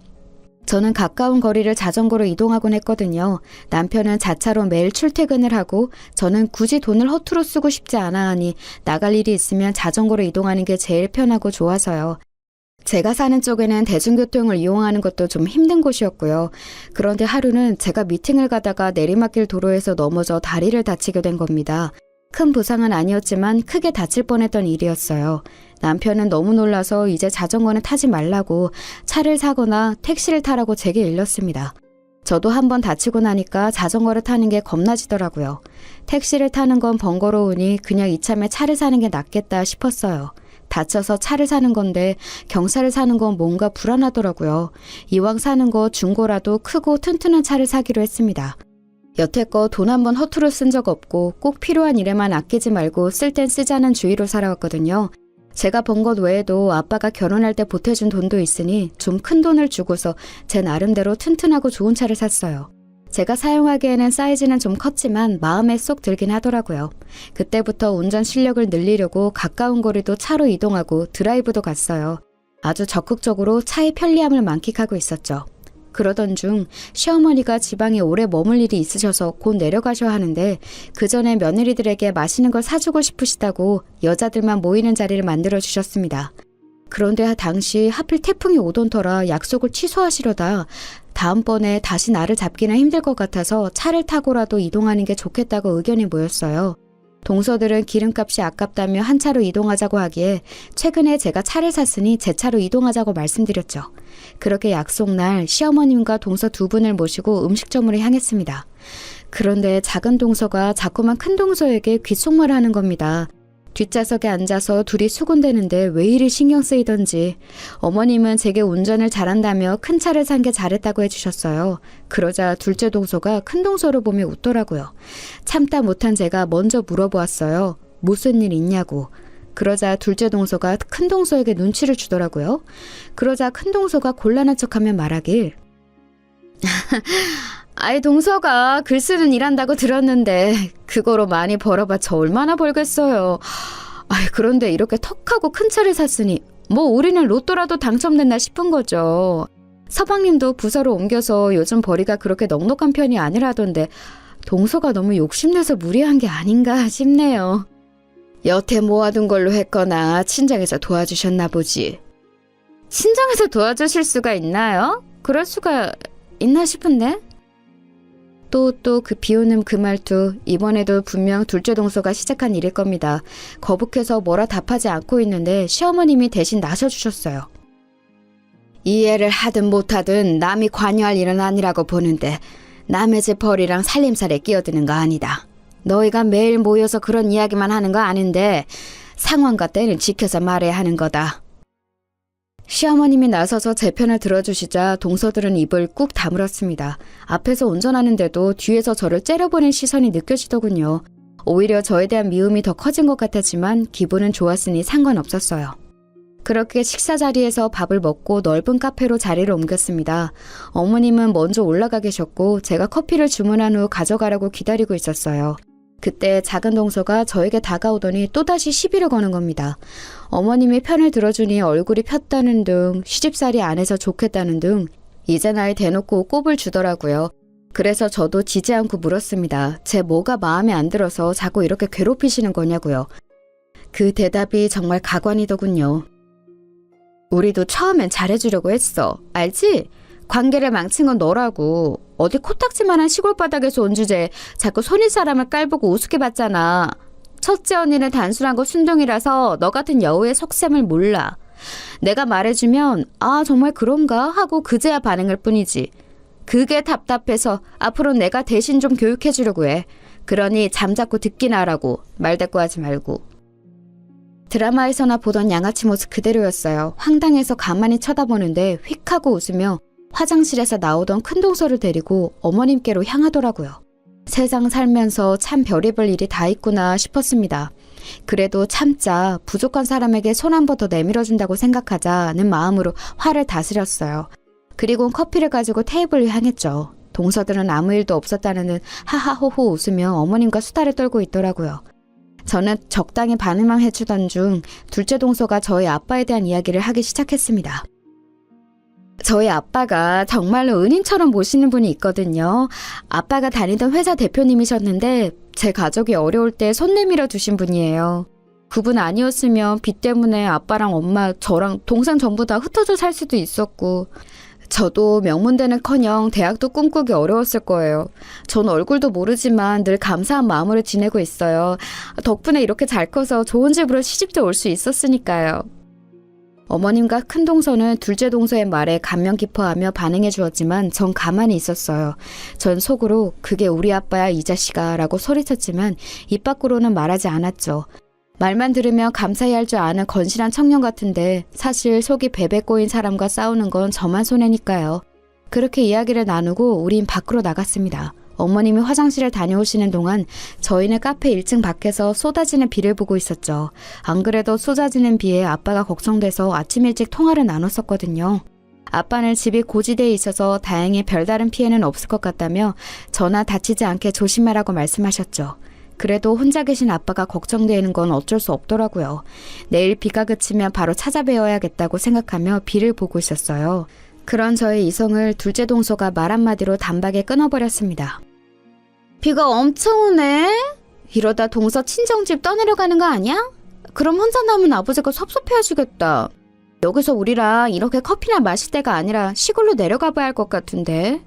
저는 가까운 거리를 자전거로 이동하곤 했거든요. 남편은 자차로 매일 출퇴근을 하고 저는 굳이 돈을 허투루 쓰고 싶지 않아 하니 나갈 일이 있으면 자전거로 이동하는 게 제일 편하고 좋아서요. 제가 사는 쪽에는 대중교통을 이용하는 것도 좀 힘든 곳이었고요. 그런데 하루는 제가 미팅을 가다가 내리막길 도로에서 넘어져 다리를 다치게 된 겁니다. 큰 부상은 아니었지만 크게 다칠 뻔했던 일이었어요. 남편은 너무 놀라서 이제 자전거는 타지 말라고 차를 사거나 택시를 타라고 제게 일렀습니다. 저도 한번 다치고 나니까 자전거를 타는 게 겁나지더라고요. 택시를 타는 건 번거로우니 그냥 이참에 차를 사는 게 낫겠다 싶었어요. 다쳐서 차를 사는 건데 경차를 사는 건 뭔가 불안하더라고요. 이왕 사는 거 중고라도 크고 튼튼한 차를 사기로 했습니다. 여태껏 돈 한 번 허투루 쓴 적 없고 꼭 필요한 일에만 아끼지 말고 쓸 땐 쓰자는 주의로 살아왔거든요. 제가 번 것 외에도 아빠가 결혼할 때 보태준 돈도 있으니 좀 큰 돈을 주고서 제 나름대로 튼튼하고 좋은 차를 샀어요. 제가 사용하기에는 사이즈는 좀 컸지만 마음에 쏙 들긴 하더라고요. 그때부터 운전 실력을 늘리려고 가까운 거리도 차로 이동하고 드라이브도 갔어요. 아주 적극적으로 차의 편리함을 만끽하고 있었죠. 그러던 중 시어머니가 지방에 오래 머물 일이 있으셔서 곧 내려가셔야 하는데 그 전에 며느리들에게 맛있는 걸 사주고 싶으시다고 여자들만 모이는 자리를 만들어 주셨습니다. 그런데 당시 하필 태풍이 오던 터라 약속을 취소하시려다 다음번에 다시 나를 잡기는 힘들 것 같아서 차를 타고라도 이동하는 게 좋겠다고 의견이 모였어요. 동서들은 기름값이 아깝다며 한 차로 이동하자고 하기에 최근에 제가 차를 샀으니 제 차로 이동하자고 말씀드렸죠. 그렇게 약속날 시어머님과 동서 두 분을 모시고 음식점으로 향했습니다. 그런데 작은 동서가 자꾸만 큰 동서에게 귓속말을 하는 겁니다. 뒷좌석에 앉아서 둘이 수군대는데 왜 이리 신경 쓰이던지. 어머님은 제게 운전을 잘한다며 큰 차를 산 게 잘했다고 해주셨어요. 그러자 둘째 동서가 큰 동서를 보며 웃더라고요. 참다 못한 제가 먼저 물어보았어요. 무슨 일 있냐고. 그러자 둘째 동서가 큰 동서에게 눈치를 주더라고요. 그러자 큰 동서가 곤란한 척하며 말하길. 아이 동서가 글 쓰는 일 한다고 들었는데 그거로 많이 벌어봤자 얼마나 벌겠어요. 아이 그런데 이렇게 턱하고 큰 차를 샀으니 뭐 우리는 로또라도 당첨됐나 싶은 거죠. 서방님도 부서로 옮겨서 요즘 벌이가 그렇게 넉넉한 편이 아니라던데 동서가 너무 욕심내서 무리한 게 아닌가 싶네요. 여태 모아둔 걸로 했거나 친정에서 도와주셨나 보지. 친정에서 도와주실 수가 있나요? 그럴 수가 있나 싶은데? 또 그 비오는 그 말투, 이번에도 분명 둘째 동서가 시작한 일일 겁니다. 거북해서 뭐라 답하지 않고 있는데 시어머님이 대신 나서주셨어요. 이해를 하든 못하든 남이 관여할 일은 아니라고 보는데 남의 집 벌이랑 살림살에 끼어드는 거 아니다. 너희가 매일 모여서 그런 이야기만 하는 거 아는데 상황과 때는 지켜서 말해야 하는 거다. 시어머님이 나서서 제 편을 들어주시자 동서들은 입을 꾹 다물었습니다. 앞에서 운전하는데도 뒤에서 저를 째려보는 시선이 느껴지더군요. 오히려 저에 대한 미움이 더 커진 것 같았지만 기분은 좋았으니 상관없었어요. 그렇게 식사 자리에서 밥을 먹고 넓은 카페로 자리를 옮겼습니다. 어머님은 먼저 올라가 계셨고 제가 커피를 주문한 후 가져가라고 기다리고 있었어요. 그때 작은 동서가 저에게 다가오더니 또다시 시비를 거는 겁니다. 어머님이 편을 들어주니 얼굴이 폈다는 등 시집살이 안 해서 좋겠다는 등 이제 나이 대놓고 꼽을 주더라고요. 그래서 저도 지지 않고 물었습니다. 제 뭐가 마음에 안 들어서 자꾸 이렇게 괴롭히시는 거냐고요. 그 대답이 정말 가관이더군요. 우리도 처음엔 잘해주려고 했어. 알지? 관계를 망친 건 너라고. 어디 코딱지만한 시골 바닥에서 온 주제에 자꾸 손윗 사람을 깔보고 우습게 봤잖아. 첫째 언니는 단순한 거 순둥이라서 너 같은 여우의 속셈을 몰라. 내가 말해주면 아 정말 그런가 하고 그제야 반응할 뿐이지. 그게 답답해서 앞으로 내가 대신 좀 교육해주려고 해. 그러니 잠자코 듣기나 하라고. 말대꾸하지 말고. 드라마에서나 보던 양아치 모습 그대로였어요. 황당해서 가만히 쳐다보는데 휙 하고 웃으며 화장실에서 나오던 큰 동서를 데리고 어머님께로 향하더라고요. 세상 살면서 참 별의별 일이 다 있구나 싶었습니다. 그래도 참자 부족한 사람에게 손 한 번 더 내밀어준다고 생각하자는 마음으로 화를 다스렸어요. 그리고 커피를 가지고 테이블을 향했죠. 동서들은 아무 일도 없었다는 듯 하하호호 웃으며 어머님과 수다를 떨고 있더라고요. 저는 적당히 반응만 해주던 중 둘째 동서가 저희 아빠에 대한 이야기를 하기 시작했습니다. 저희 아빠가 정말로 은인처럼 모시는 분이 있거든요. 아빠가 다니던 회사 대표님이셨는데 제 가족이 어려울 때 손 내밀어 주신 분이에요. 그분 아니었으면 빚 때문에 아빠랑 엄마, 저랑 동생 전부 다 흩어져 살 수도 있었고 저도 명문대는커녕 대학도 꿈꾸기 어려웠을 거예요. 전 얼굴도 모르지만 늘 감사한 마음으로 지내고 있어요. 덕분에 이렇게 잘 커서 좋은 집으로 시집도 올 수 있었으니까요. 어머님과 큰 동서는 둘째 동서의 말에 감명 깊어하며 반응해 주었지만 전 가만히 있었어요. 전 속으로 그게 우리 아빠야 이 자식아 라고 소리쳤지만 입 밖으로는 말하지 않았죠. 말만 들으면 감사히 할 줄 아는 건실한 청년 같은데 사실 속이 베베 꼬인 사람과 싸우는 건 저만 손해니까요. 그렇게 이야기를 나누고 우린 밖으로 나갔습니다. 어머님이 화장실에 다녀오시는 동안 저희는 카페 1층 밖에서 쏟아지는 비를 보고 있었죠. 안 그래도 쏟아지는 비에 아빠가 걱정돼서 아침 일찍 통화를 나눴었거든요. 아빠는 집이 고지대에 있어서 다행히 별다른 피해는 없을 것 같다며 저나 다치지 않게 조심하라고 말씀하셨죠. 그래도 혼자 계신 아빠가 걱정되는 건 어쩔 수 없더라고요. 내일 비가 그치면 바로 찾아뵈어야겠다고 생각하며 비를 보고 있었어요. 그런 저의 이성을 둘째 동서가 말 한마디로 단박에 끊어버렸습니다. 비가 엄청 오네? 이러다 동서 친정집 떠내려가는 거 아니야? 그럼 혼자 남은 아버지가 섭섭해하시겠다. 여기서 우리랑 이렇게 커피나 마실 때가 아니라 시골로 내려가 봐야 할 것 같은데.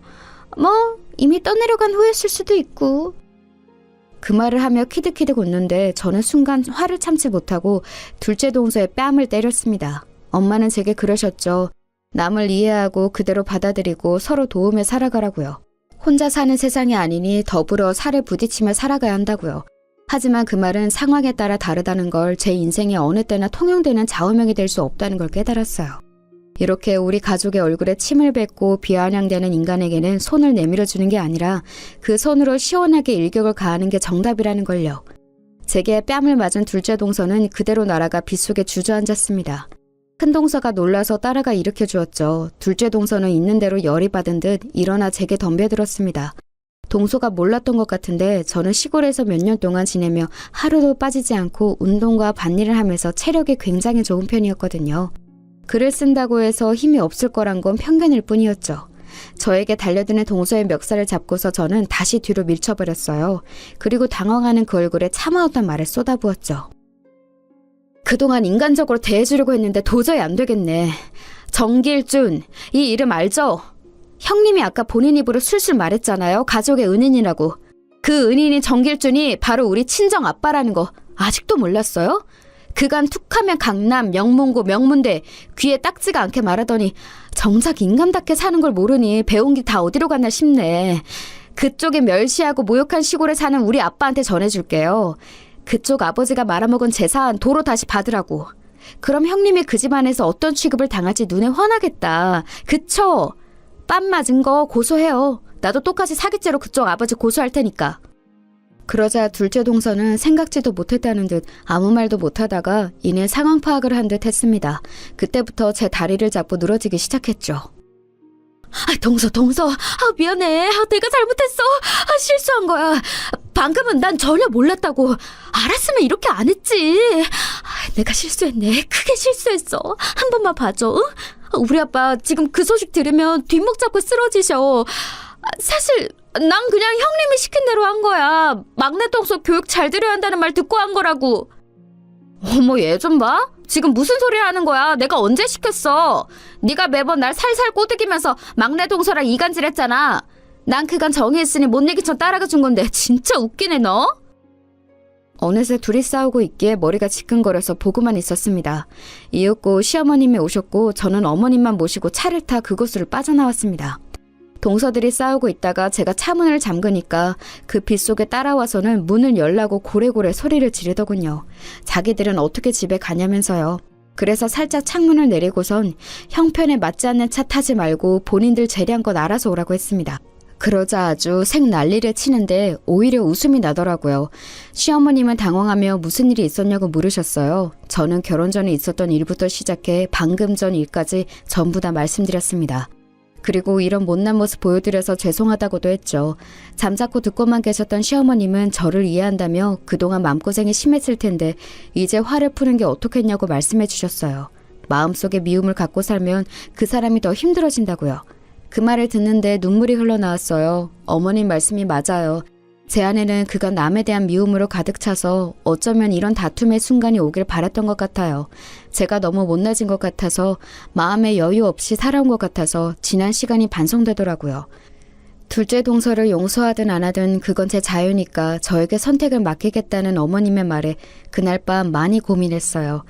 뭐 이미 떠내려간 후였을 수도 있고. 그 말을 하며 키득키득 웃는데 저는 순간 화를 참지 못하고 둘째 동서의 뺨을 때렸습니다. 엄마는 제게 그러셨죠. 남을 이해하고 그대로 받아들이고 서로 도우며 살아가라고요. 혼자 사는 세상이 아니니 더불어 살을 부딪히며 살아가야 한다고요. 하지만 그 말은 상황에 따라 다르다는 걸 제 인생에 어느 때나 통용되는 좌우명이 될 수 없다는 걸 깨달았어요. 이렇게 우리 가족의 얼굴에 침을 뱉고 비아냥대는 인간에게는 손을 내밀어 주는 게 아니라 그 손으로 시원하게 일격을 가하는 게 정답이라는 걸요. 제게 뺨을 맞은 둘째 동서는 그대로 날아가 빗속에 주저앉았습니다. 큰 동서가 놀라서 따라가 일으켜 주었죠. 둘째 동서는 있는 대로 열이 받은 듯 일어나 제게 덤벼들었습니다. 동서가 몰랐던 것 같은데 저는 시골에서 몇 년 동안 지내며 하루도 빠지지 않고 운동과 밭일을 하면서 체력이 굉장히 좋은 편이었거든요. 글을 쓴다고 해서 힘이 없을 거란 건 편견일 뿐이었죠. 저에게 달려드는 동서의 멱살을 잡고서 저는 다시 뒤로 밀쳐버렸어요. 그리고 당황하는 그 얼굴에 참아왔던 말을 쏟아부었죠. 그동안 인간적으로 대해주려고 했는데 도저히 안 되겠네. 정길준, 이 이름 알죠? 형님이 아까 본인 입으로 술술 말했잖아요. 가족의 은인이라고. 그 은인인 정길준이 바로 우리 친정 아빠라는 거 아직도 몰랐어요? 그간 툭하면 강남, 명문고, 명문대 귀에 딱지가 않게 말하더니 정작 인간답게 사는 걸 모르니 배운 게 다 어디로 갔나 싶네. 그쪽에 멸시하고 모욕한 시골에 사는 우리 아빠한테 전해줄게요. 그쪽 아버지가 말아먹은 재산 도로 다시 받으라고. 그럼 형님이 그 집안에서 어떤 취급을 당할지 눈에 훤하겠다. 그쵸? 뺨 맞은 거 고소해요. 나도 똑같이 사기죄로 그쪽 아버지 고소할 테니까. 그러자 둘째 동서는 생각지도 못했다는 듯 아무 말도 못하다가 이내 상황 파악을 한 듯 했습니다. 그때부터 제 다리를 잡고 늘어지기 시작했죠. 동서. 미안해. 내가 잘못했어. 실수한 거야. 방금은 난 전혀 몰랐다고. 알았으면 이렇게 안 했지. 내가 실수했네. 크게 실수했어. 한 번만 봐줘. 응? 우리 아빠 지금 그 소식 들으면 뒷목 잡고 쓰러지셔. 사실 난 그냥 형님이 시킨 대로 한 거야. 막내 동서 교육 잘 들여야 한다는 말 듣고 한 거라고. 어머, 얘 좀 봐. 지금 무슨 소리 하는 거야. 내가 언제 시켰어. 네가 매번 날 살살 꼬드기면서 막내 동서랑 이간질했잖아. 난 그간 정의했으니 못 이기쳐 따라가 준 건데 진짜 웃기네 너. 어느새 둘이 싸우고 있기에 머리가 지끈거려서 보고만 있었습니다. 이윽고 시어머님이 오셨고 저는 어머님만 모시고 차를 타 그곳으로 빠져나왔습니다. 동서들이 싸우고 있다가 제가 차문을 잠그니까 그 빗속에 따라와서는 문을 열라고 고래고래 소리를 지르더군요. 자기들은 어떻게 집에 가냐면서요. 그래서 살짝 창문을 내리고선 형편에 맞지 않는 차 타지 말고 본인들 재량껏 알아서 오라고 했습니다. 그러자 아주 생 난리를 치는데 오히려 웃음이 나더라고요. 시어머님은 당황하며 무슨 일이 있었냐고 물으셨어요. 저는 결혼 전에 있었던 일부터 시작해 방금 전 일까지 전부 다 말씀드렸습니다. 그리고 이런 못난 모습 보여드려서 죄송하다고도 했죠. 잠자코 듣고만 계셨던 시어머님은 저를 이해한다며 그동안 마음고생이 심했을 텐데 이제 화를 푸는 게 어떻겠냐고 말씀해 주셨어요. 마음속에 미움을 갖고 살면 그 사람이 더 힘들어진다고요. 그 말을 듣는데 눈물이 흘러나왔어요. 어머님 말씀이 맞아요. 제 안에는 그간 남에 대한 미움으로 가득 차서 어쩌면 이런 다툼의 순간이 오길 바랐던 것 같아요. 제가 너무 못나진 것 같아서 마음에 여유 없이 살아온 것 같아서 지난 시간이 반성되더라고요. 둘째 동서를 용서하든 안 하든 그건 제 자유니까 저에게 선택을 맡기겠다는 어머님의 말에 그날 밤 많이 고민했어요.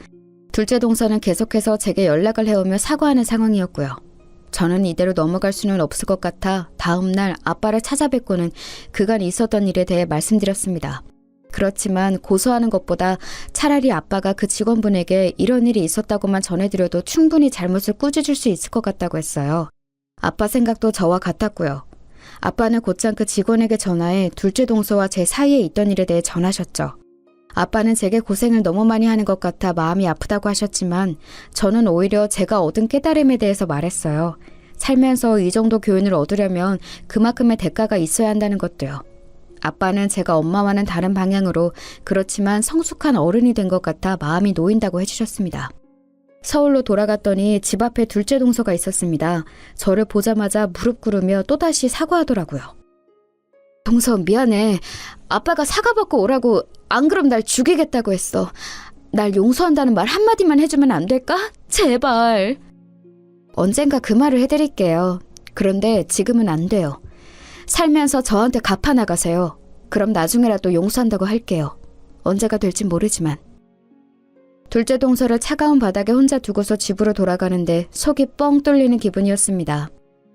둘째 동서는 계속해서 제게 연락을 해오며 사과하는 상황이었고요. 저는 이대로 넘어갈 수는 없을 것 같아 다음 날 아빠를 찾아뵙고는 그간 있었던 일에 대해 말씀드렸습니다. 그렇지만 고소하는 것보다 차라리 아빠가 그 직원분에게 이런 일이 있었다고만 전해드려도 충분히 잘못을 꾸짖을 수 있을 것 같다고 했어요. 아빠 생각도 저와 같았고요. 아빠는 곧장 그 직원에게 전화해 둘째 동서와 제 사이에 있던 일에 대해 전하셨죠. 아빠는 제게 고생을 너무 많이 하는 것 같아 마음이 아프다고 하셨지만 저는 오히려 제가 얻은 깨달음에 대해서 말했어요. 살면서 이 정도 교훈을 얻으려면 그만큼의 대가가 있어야 한다는 것도요. 아빠는 제가 엄마와는 다른 방향으로 그렇지만 성숙한 어른이 된 것 같아 마음이 놓인다고 해주셨습니다. 서울로 돌아갔더니 집 앞에 둘째 동서가 있었습니다. 저를 보자마자 무릎 꿇으며 또다시 사과하더라고요. 동서 미안해. 아빠가 사과받고 오라고 안 그럼 날 죽이겠다고 했어. 날 용서한다는 말 한마디만 해주면 안 될까? 제발. 언젠가 그 말을 해드릴게요. 그런데 지금은 안 돼요. 살면서 저한테 갚아나가세요. 그럼 나중에라도 용서한다고 할게요. 언제가 될진 모르지만. 둘째 동서를 차가운 바닥에 혼자 두고서 집으로 돌아가는데 속이 뻥 뚫리는 기분이었습니다.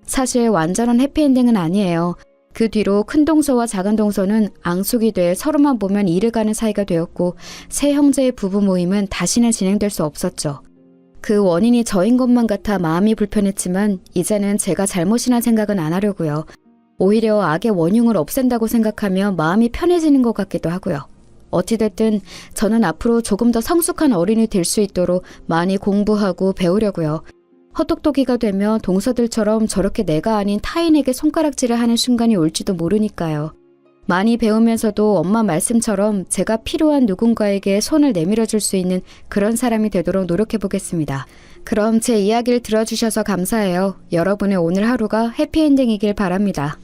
사실 완전한 해피엔딩은 아니에요. 그 뒤로 큰 동서와 작은 동서는 앙숙이 돼 서로만 보면 이를 가는 사이가 되었고 세 형제의 부부 모임은 다시는 진행될 수 없었죠. 그 원인이 저인 것만 같아 마음이 불편했지만 이제는 제가 잘못이란 생각은 안 하려고요. 오히려 악의 원흉을 없앤다고 생각하며 마음이 편해지는 것 같기도 하고요. 어찌됐든 저는 앞으로 조금 더 성숙한 어린이 될 수 있도록 많이 공부하고 배우려고요. 헛똑똑이가 되며 동서들처럼 저렇게 내가 아닌 타인에게 손가락질을 하는 순간이 올지도 모르니까요. 많이 배우면서도 엄마 말씀처럼 제가 필요한 누군가에게 손을 내밀어 줄 수 있는 그런 사람이 되도록 노력해 보겠습니다. 그럼 제 이야기를 들어주셔서 감사해요. 여러분의 오늘 하루가 해피엔딩이길 바랍니다.